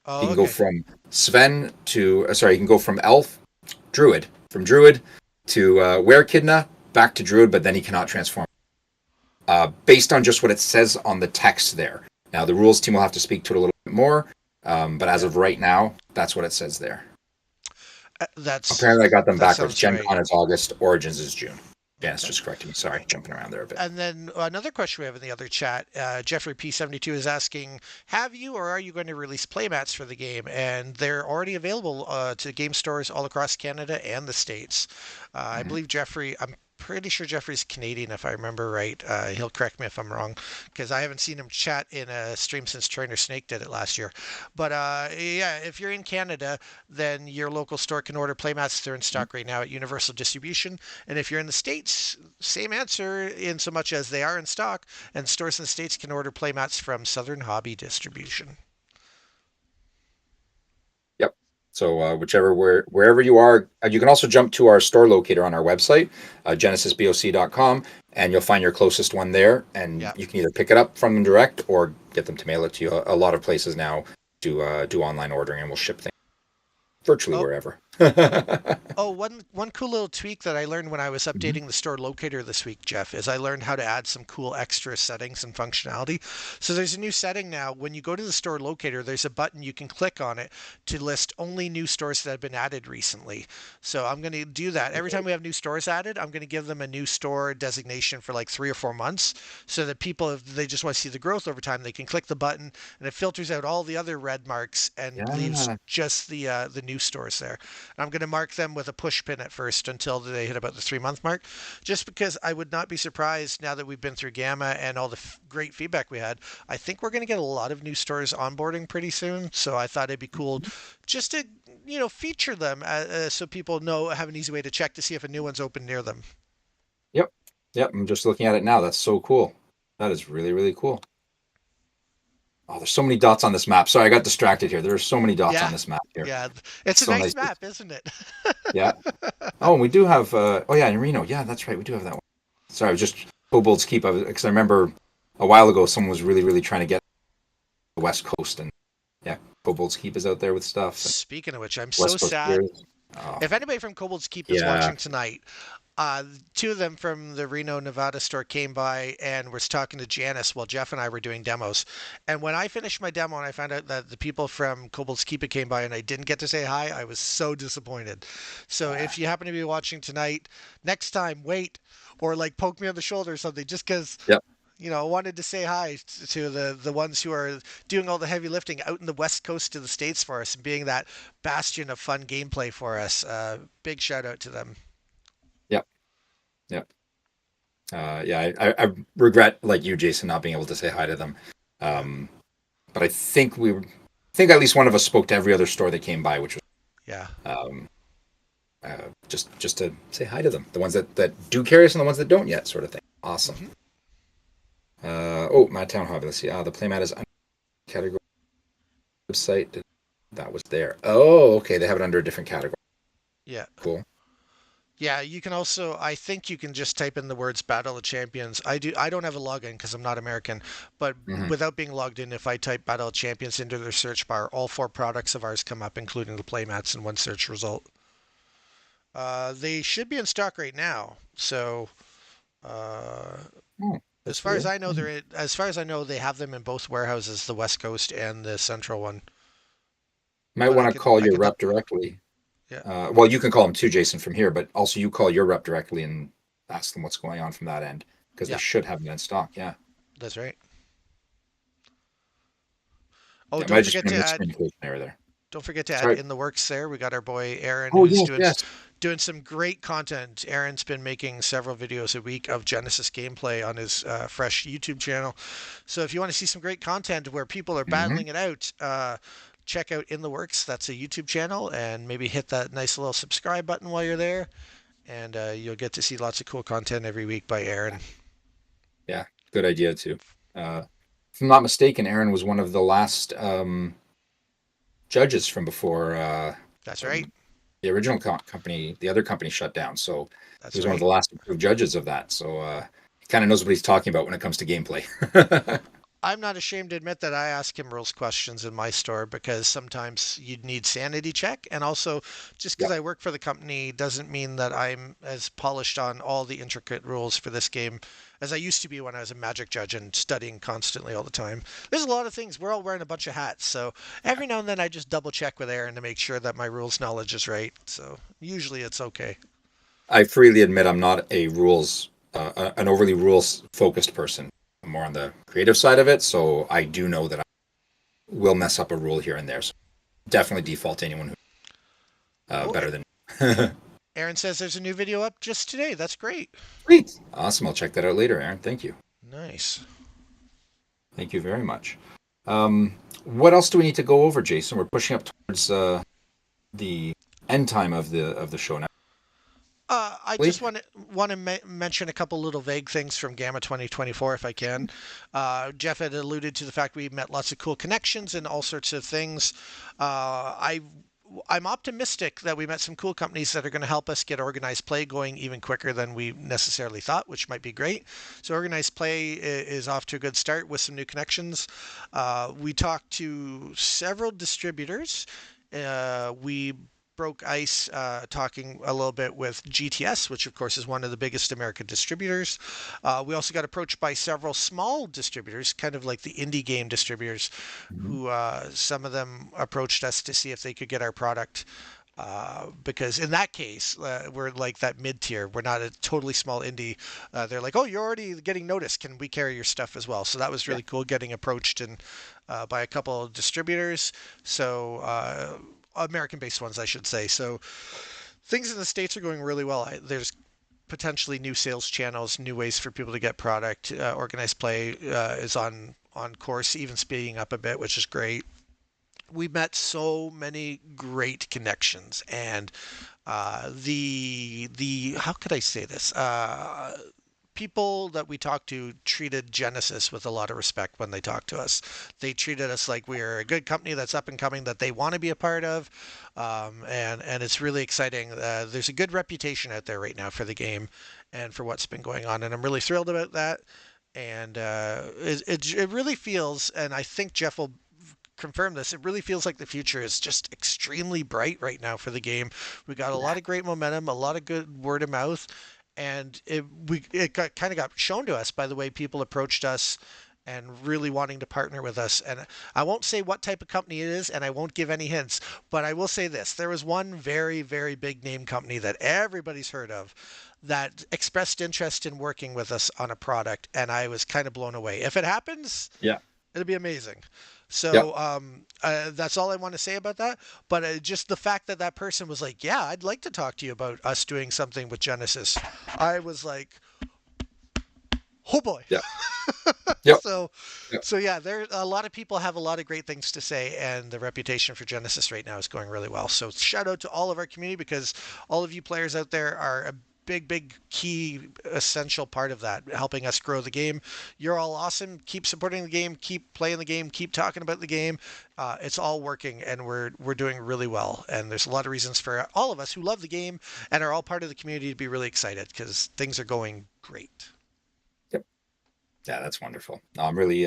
Oh, can go okay. from Sven to sorry. He can go from Elf Druid to Were-Echidna back to Druid, but then he cannot transform based on just what it says on the text there. Now, the rules team will have to speak to it a little bit more, but as Yeah, of right now, that's what it says there. that's Apparently, I got them that backwards. sounds Gen right. Con is August, Origins is June. Janice Okay. just corrected me. Sorry, jumping around there a bit. And then another question we have in the other chat, Jeffrey P72 is asking, have you or are you going to release playmats for the game? And they're already available to game stores all across Canada and the States. I Mm-hmm. believe Jeffrey, I'm pretty sure Jeffrey's Canadian if I remember right. He'll correct me if I'm wrong because I haven't seen him chat in a stream since Trainer Snake did it last year. But yeah, if you're in Canada, then your local store can order playmats. They're in stock right now at Universal Distribution. And if you're in the States, same answer in so much as they are in stock, and stores in the States can order playmats from Southern Hobby Distribution. Yep. So wherever you are, you can also jump to our store locator on our website, genesisboc.com, and you'll find your closest one there, and Yeah. you can either pick it up from them direct or get them to mail it to you. A lot of places now do online ordering, and we'll ship things virtually Oh, wherever. Oh, one cool little tweak that I learned when I was Mhm. updating the store locator this week, Jeff, is I learned how to add some cool extra settings and functionality. So there's a new setting now. When you go to the store locator, there's a button you can click on it to list only new stores that have been added recently. So I'm going to do that. Every time we have new stores added, I'm going to give them a new store designation for like 3 or 4 months so that people, if they just want to see the growth over time, they can click the button and it filters out all the other red marks and leaves Yeah. just the new stores there. I'm going to mark them with a push pin at first until they hit about the 3 month mark, just because I would not be surprised now that we've been through Gamma and all the great feedback we had. I think we're going to get a lot of new stores onboarding pretty soon. So I thought it'd be cool just to, feature them so people know, have an easy way to check to see if a new one's open near them. Yep. Yep. I'm just looking at it now. That's so cool. That is really, really cool. Oh, there's so many dots on this map. Sorry, I got distracted here. There are so many dots on Yeah. this map here. Yeah. It's a So nice nice. map, isn't it? Yeah. Oh, and we do have. Oh, yeah, in Reno. Yeah, that's right. We do have that one. Sorry, I was just Kobold's Keep. Because I remember a while ago someone was really, really trying to get the West Coast, and yeah, Kobold's Keep is out there with stuff. And Speaking of which, I'm so West Coast sad. Beers. Oh, If anybody from Kobold's Keep is yeah. watching tonight, two of them from the Reno, Nevada store came by and was talking to Janice while Jeff and I were doing demos. And when I finished my demo and I found out that the people from Kobold's Keep came by and I didn't get to say hi, I was so disappointed. So Ah, if you happen to be watching tonight, next time wait or like poke me on the shoulder or something, just because yep. I wanted to say hi to the ones who are doing all the heavy lifting out in the west coast of the states for us and being that bastion of fun gameplay for us. Big shout out to them. Yep. Yep. Yeah, I regret, like you, Jason, not being able to say hi to them. Yeah, Um, but I think at least one of us spoke to every other store that came by, which was yeah. um, just to say hi to them. The ones that do carry us and the ones that don't yet, sort of thing. Awesome. Hmm. Oh, my town hobby. Let's see. The playmat is under category website. That was there. Oh, okay. They have it under a different category. Yeah. Cool. Yeah, you can also, I think you can just type in the words Battle of Champions. I don't have a login because I'm not American, but Hmm. without being logged in, if I type Battle of Champions into their search bar, all 4 products of ours come up, including the playmats in one search result. They should be in stock right now. So Uh, Oh, as that's far as weird. I know, as far as I know, they have them in both warehouses, the West Coast and the Central one. Might But want to call I your can rep double. directly. Yeah, Well, you can call them too, Jason, from here, but also you call your rep directly and ask them what's going on from that end because they yeah, should have it in stock. Yeah. that's right. Oh, Yeah, it might don't have just forget been to a add. miscommunication error there. Don't forget to add Sorry. in the works there. We got our boy Aaron, Oh, who's yes, yes. doing some great content. Aaron's been making several videos a week of Genesis gameplay on his fresh YouTube channel. So if you want to see some great content where people are Hmm. battling it out, check out In the Works. That's a YouTube channel, and maybe hit that nice little subscribe button while you're there, and you'll get to see lots of cool content every week by Aaron. Yeah, good idea too. If I'm not mistaken, Aaron was one of the last judges from before That's right. um, the original company, the other company shut down. So he That's was one of right. the last approved judges of that. So he kind of knows what he's talking about when it comes to gameplay. I'm not ashamed to admit that I ask him rules questions in my store because sometimes you need sanity check. And also, just because Yep. I work for the company doesn't mean that I'm as polished on all the intricate rules for this game as I used to be when I was a Magic judge and studying constantly all the time. There's a lot of things. We're all wearing a bunch of hats. So every now and then I just double check with Aaron to make sure that my rules knowledge is right. So usually it's okay. I freely admit I'm not an overly rules focused person. I'm more on the creative side of it. So I do know that I will mess up a rule here and there. So definitely default to anyone who Oh, better than me. Aaron says there's a new video up just today. That's great. Sweet. Awesome. I'll check that out later, Aaron. Thank you. Nice. Thank you very much. What else do we need to go over, Jason? We're pushing up towards the end time of the show now. I just want to mention a couple little vague things from Gamma 2024, if I can. Jeff had alluded to the fact we met lots of cool connections and all sorts of things. I'm optimistic that we met some cool companies that are going to help us get organized play going even quicker than we necessarily thought, which might be great. So organized play is off to a good start with some new connections. We talked to several distributors. We broke ice talking a little bit with GTS, which of course is one of the biggest American distributors. We also got approached by several small distributors, kind of like the indie game distributors, Mhm. who some of them approached us to see if they could get our product. Because in that case, we're like that mid tier. We're not a totally small indie. They're like, oh, you're already getting noticed. Can we carry your stuff as well? So that was Yeah. really cool getting approached and by a couple of distributors. So American-based ones, I should say. So things in the states are going really well. There's potentially new sales channels, new ways for people to get product. Organized play is on course, even speeding up a bit, which is great. We met so many great connections, and the how could I say this? People that we talked to treated Genesis with a lot of respect when they talked to us. They treated us like we are a good company that's up and coming that they want to be a part of, and it's really exciting. There's a good reputation out there right now for the game and for what's been going on, and I'm really thrilled about that. And it really feels, and I think Jeff will confirm this. It really feels like the future is just extremely bright right now for the game. We got a Yeah. lot of great momentum, a lot of good word of mouth, and it got kind of got shown to us by the way people approached us and really wanting to partner with us. And I won't say what type of company it is, and I won't give any hints, but I will say this: there was one very, very big name company that everybody's heard of that expressed interest in working with us on a product, and I was kind of blown away. If it happens, Yeah. it'll be amazing. Yep. So that's all I want to say about that. But just the fact that that person was like, "Yeah, I'd like to talk to you about us doing something with Genesis," I was like, "Oh boy!" Yep. Yep. so, Yep. so yeah, there a lot of people have a lot of great things to say, and the reputation for Genesis right now is going really well. So shout out to all of our community because all of you players out there are a big, big key essential part of that, helping us grow the game. You're all awesome. Keep supporting the game. Keep playing the game. Keep talking about the game. It's all working, and we're doing really well. And there's a lot of reasons for all of us who love the game and are all part of the community to be really excited because things are going great. Yep. Yeah, that's wonderful. No, I'm really,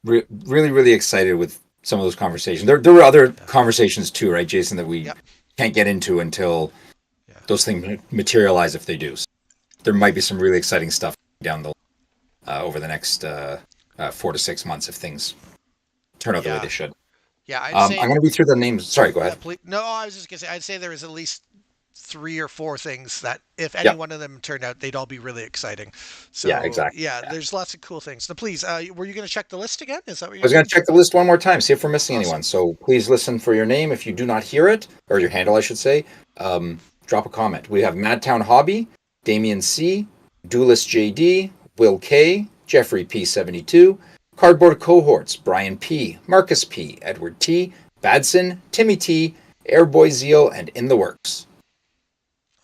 really, really excited with some of those conversations. There were other Yeah. conversations too, right, Jason, that we Yep. can't get into until Yeah. those things materialize if they do. there might be some really exciting stuff down the over the next 4 to 6 months if things turn out the way Yeah. they should. Yeah, I'd I'm say, going to be through the names. Sorry, go yeah, ahead. please. No, I was just gonna say, I'd say there was at least 3 or 4 things that if any Yeah, one of them turned out, they'd all be really exciting. yeah, So exactly. yeah, there's lots of cool things. So please, were you gonna check the list again? Is that what I you're was going doing? to check the list one more time, see if we're missing anyone. Awesome. So please listen for your name. If you do not hear it, or your handle, I should say, drop a comment. We have Madtown Hobby, Damien C, Duelist JD, Will K, Jeffrey P72, Cardboard Cohorts, Brian P, Marcus P, Edward T, Badson, Timmy T, Airboy Zeal, and In the Works.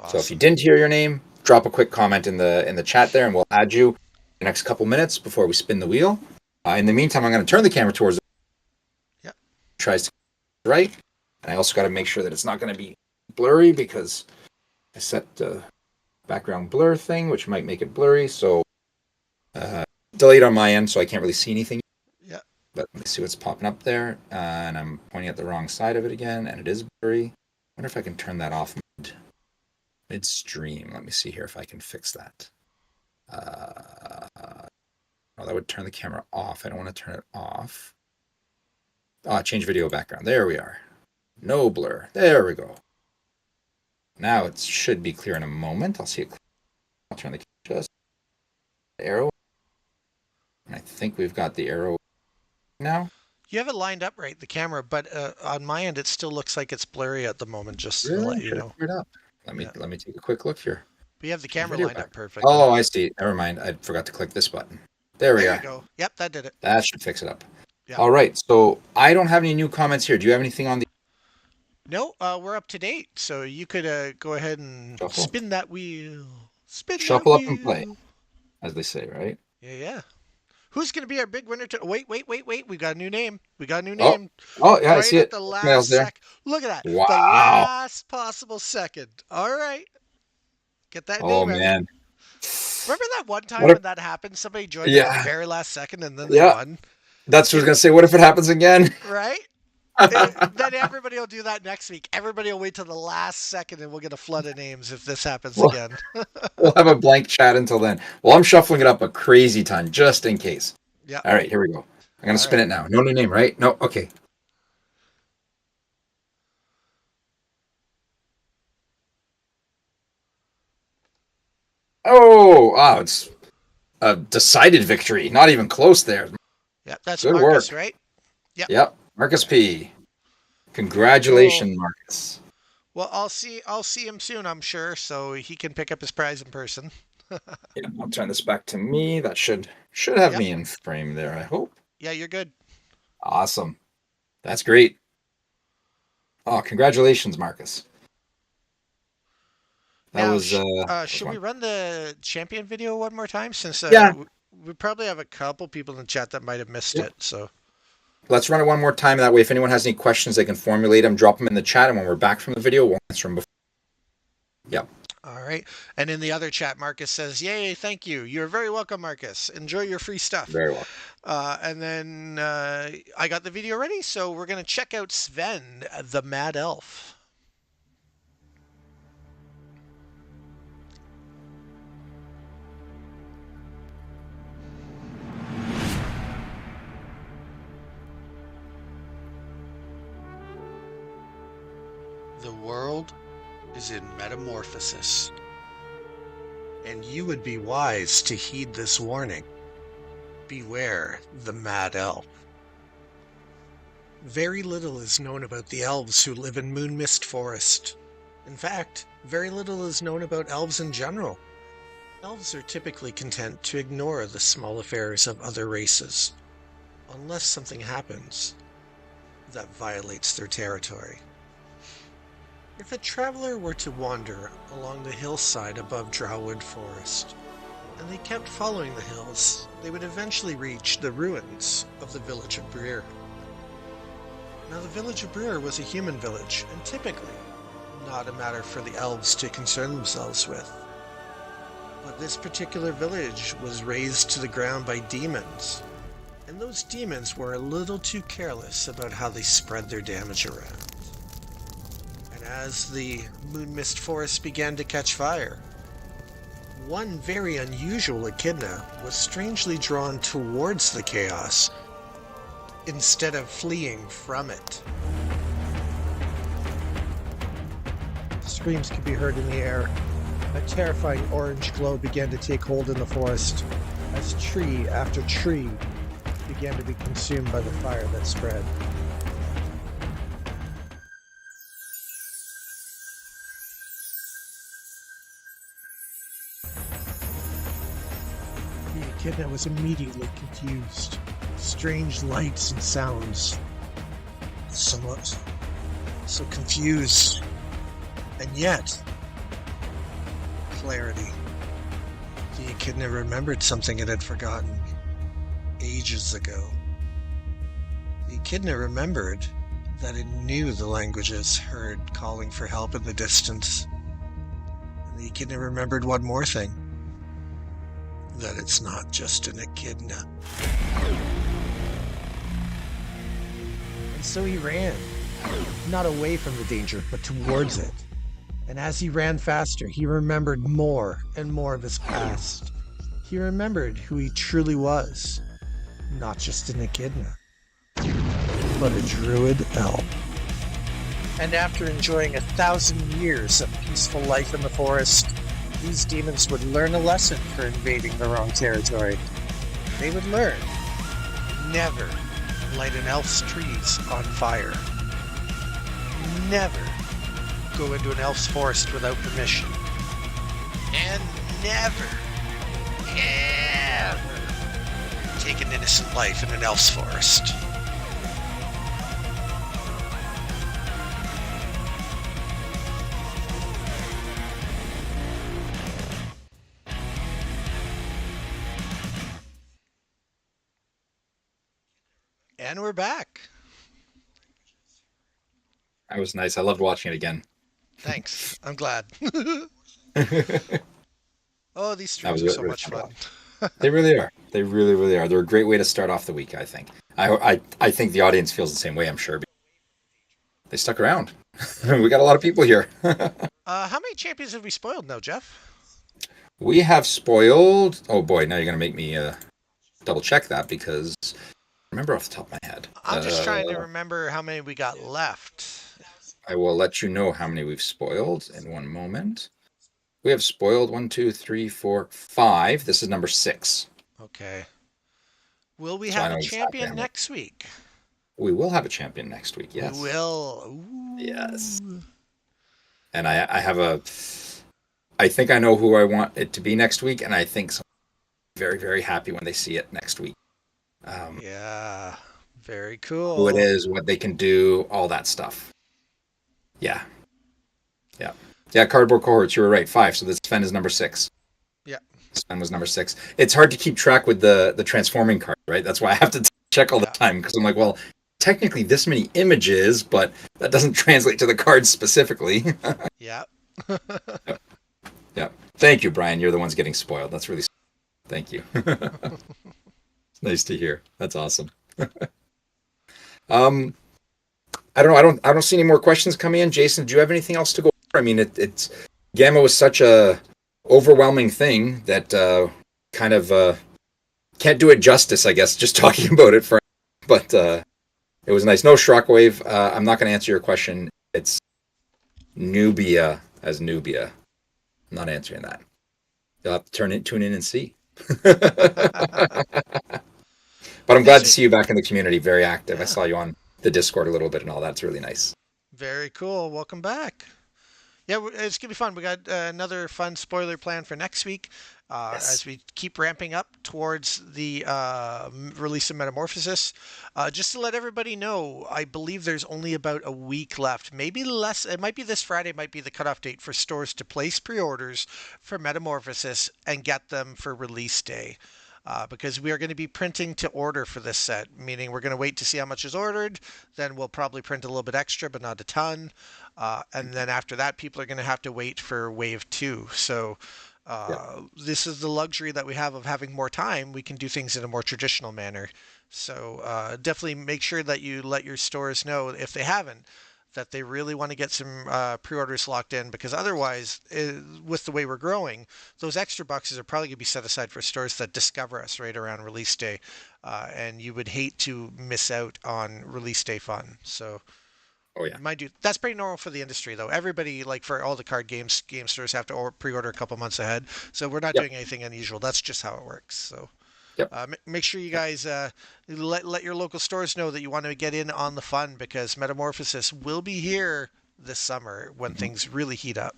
So if you Awesome. didn't hear your name, drop a quick comment in the chat there, and we'll add you in the next couple minutes before we spin the wheel. In the meantime, I'm going to turn the camera towards Yeah. tries to right, and I also got to make sure that it's not going to be blurry because I set the background blur thing, which might make it blurry. So delete on my end, so I can't really see anything. Yeah. But let me see what's popping up there, and I'm pointing at the wrong side of it again, and it is blurry. I wonder if I can turn that off midstream. Let me see here if I can fix that. Well, that would turn the camera off. I don't want to turn it off. Change video background. There we are. No blur. There we go. Now it should be clear in a moment. I'll see it. I'll turn the just arrow. And I think we've got the arrow now. You have it lined up right, the camera, but on my end, it still looks like it's blurry at the moment. Just to Really? let you Should have know. cleared up. Yeah. Let me take a quick look here. But you have the Change camera video lined back. up perfectly. Oh, I see. Never mind. I forgot to click this button. There we There you are. go. Yep, that did it. That should fix it up. Yeah. All right. So I don't have any new comments here. Do you have anything on the No, we're up to date. So you could go ahead and shuffle? spin that wheel. Spin that Shuffle up and play, wheel. as they say, right? Yeah, yeah. Who's going to be our big winner? Wait, wait, wait, wait. We got a new name. We got a new Oh, name. oh yeah, I Right see at it. the Mail's last there. sec. Look at that. The Wow. last possible second. All right. Get that Oh name out. man. Remember that one time What if? when that happened? Somebody joined at the Yeah, very last second and then they yeah. won. That's what I was It, gonna say. What if it happens again? right? Then everybody will do that next week. Everybody will wait till the last second and we'll get a flood of names if this happens we'll, again. we'll have a blank chat until then. Well, I'm shuffling it up a crazy ton just in case. Yeah. All right, here we go. I'm gonna All spin right. it now. No new name, right? No. Okay. It's a decided victory. Not even close there. Yeah, that's Good work. Marcus, right? Yep. Yep. Marcus All right. P. Cool. Congratulations, Marcus. Well, I'll see him soon, I'm sure, so he can pick up his prize in person. Yeah, I'll turn this back to me. That should have Yep. me in frame there, I hope. Yeah, you're good. Awesome. That's great. Oh, congratulations, Marcus. That Now, was was should we one. run the champion video one more time? Since Yeah. we probably have a couple people in the chat that might have missed Yep. it. So, Let's run it one more time. That way, if anyone has any questions, they can formulate them, drop them in the chat, and when we're back from the video, we'll answer them before. Yep. all right. And in the other chat, Marcus says, "Yay, thank you. You're very welcome, Marcus. Enjoy your free stuff." Very well. And then I got the video ready, so we're gonna check out Sven, the Mad Elf. The world is in metamorphosis, and you would be wise to heed this warning. Beware the Mad Elf. Very little is known about the elves who live in Moonmist Forest. In fact, very little is known about elves in general. Elves are typically content to ignore the small affairs of other races, unless something happens that violates their territory. If a traveler were to wander along the hillside above Drowwood Forest, and they kept following the hills, they would eventually reach the ruins of the village of Breer. Now, the village of Breer was a human village, and typically not a matter for the elves to concern themselves with. But this particular village was razed to the ground by demons, and those demons were a little too careless about how they spread their damage around. And as the Moonmist Forest began to catch fire, One very unusual echidna was strangely drawn towards the chaos instead of fleeing from it. Screams could be heard in the air. A terrifying orange glow began to take hold in the forest as tree after tree began to be consumed by the fire that spread. The echidna was immediately confused. Strange lights and sounds. Somewhat so confused. And yet, clarity. The echidna remembered something it had forgotten ages ago. The echidna remembered that it knew the languages heard calling for help in the distance. And the echidna remembered one more thing. That it's not just an echidna. And so he ran. Not away from the danger, but towards it. And as he ran faster, he remembered more and more of his past. He remembered who he truly was. Not just an echidna, but a druid elf. And after enjoying 1,000 years of peaceful life in the forest, these demons would learn a lesson for invading the wrong territory. They would learn never light an elf's trees on fire. Never go into an elf's forest without permission. And never, ever take an innocent life in an elf's forest. And we're back. That was nice. I loved watching it again. Thanks. I'm glad. That Oh, these was streams are really, so really much fun to fun. watch. They really are. They really, really are. They're a great way to start off the week, I think. I think the audience feels the same way, I'm sure. They stuck around. We got a lot of people here. How many champions have we spoiled now, Jeff? We have spoiled. Oh boy, now you're going to make me double check that because I remember off the top of my head. I'm just trying to remember how many we got left. I will let you know how many we've spoiled in one moment. We have spoiled 1, 2, 3, 4, 5. This is number 6. Okay. Will we So I have know a exactly champion how many. next week? We will have a champion next week, We yes. will. Ooh. Yes. And I have I think I know who I want it to be next week, and I think someone will be very, very happy when they see it next week. Yeah. Very Who it cool. is, what they can do, all that stuff. Yeah. Yeah. Yeah, cardboard cohorts, you were right. 5. So this Sven is number 6. Yeah. Sven was number 6. It's hard to keep track with the transforming card, right? That's why I have to check all the Yeah. time because I'm like, well, technically this many images, but that doesn't translate to the cards specifically. Yeah. Yeah. Thank you, Brian. You're the ones getting spoiled. That's really thank you. It's nice to hear. That's awesome. I don't know. I don't see any more questions coming in. Jason, do you have anything else to go over? I mean, it's Gamma was such a overwhelming thing that kind of can't do it justice, I guess, just talking about it for. But it was nice. No Shockwave. I'm not going to answer your question. It's Nubia as Nubia. I'm not answering that. You'll have to tune in and see. But I'm glad to see you back in the community. Very active. I Yeah. saw you on the Discord a little bit and all. That's really nice. Very cool. Welcome back. Yeah, it's gonna be fun. We got another fun spoiler plan for next week Yes. as we keep ramping up towards the release of Metamorphosis. Just to let everybody know, I believe there's only about a week left, maybe less. It might be this Friday, might be the cutoff date for stores to place pre-orders for Metamorphosis and get them for release day. Because we are going to be printing to order for this set, meaning we're going to wait to see how much is ordered. Then we'll probably print a little bit extra, but not a ton. And then after that, people are going to have to wait for wave 2. So this is the luxury that we have of having more time. We can do things in a more traditional manner. So definitely make sure that you let your stores know if they haven't that they really want to get some pre-orders locked in, because otherwise, with the way we're growing, those extra boxes are probably going to be set aside for stores that discover us right around release day, and you would hate to miss out on release day fun. So. Oh yeah. Mind you, that's pretty normal for the industry, though. Everybody, like for all the card games, game stores have to pre-order a couple months ahead. So we're not Yep. doing anything unusual. That's just how it works. So Yep. make sure you guys let your local stores know that you want to get in on the fun, because Metamorphosis will be here this summer when Mhm. things really heat up.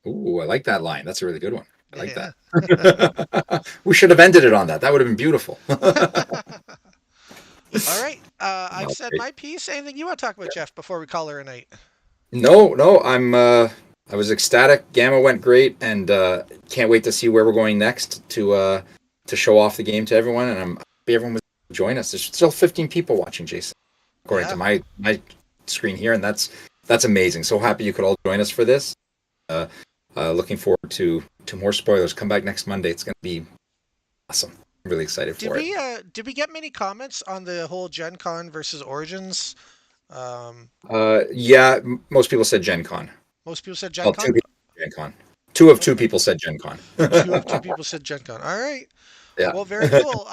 Ooh, I like that line. That's a really good one. I like Yeah. that. We should have ended it on that. That would have been beautiful. All right. I've No, said great. my piece. Anything you want to talk about, Jeff, before we call her a night? No, no, I was ecstatic. Gamma went great, and can't wait to see where we're going next to show off the game to everyone. And I'm happy everyone was join us. There's still 15 people watching, Jason, according to Yeah. my screen here, and that's amazing. So happy you could all join us for this. Uh, Looking forward to more spoilers. Come back next Monday. It's going to be awesome. I'm really excited for it. Did we get many comments on the whole Gen Con versus Origins? Um, Yeah, most people said Gen Con. Most people said Gen Well, two Con. people said Gen Con. Two of two Okay. people said Gen Con. Two of two people said Gen Con. All right. Yeah. Well, very cool.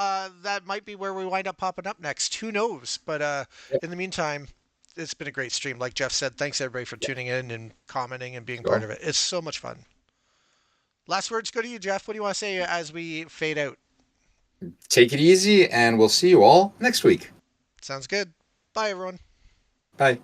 That might be where we wind up popping up next. Who knows? But Yep. in the meantime, it's been a great stream. Like Jeff said, thanks everybody for Yeah. tuning in and commenting and being part So of it. It's so much fun. Last words go to you, Jeff. What do you want to say as we fade out? take it easy, and we'll see you all next week. Sounds good. Bye, everyone. Bye.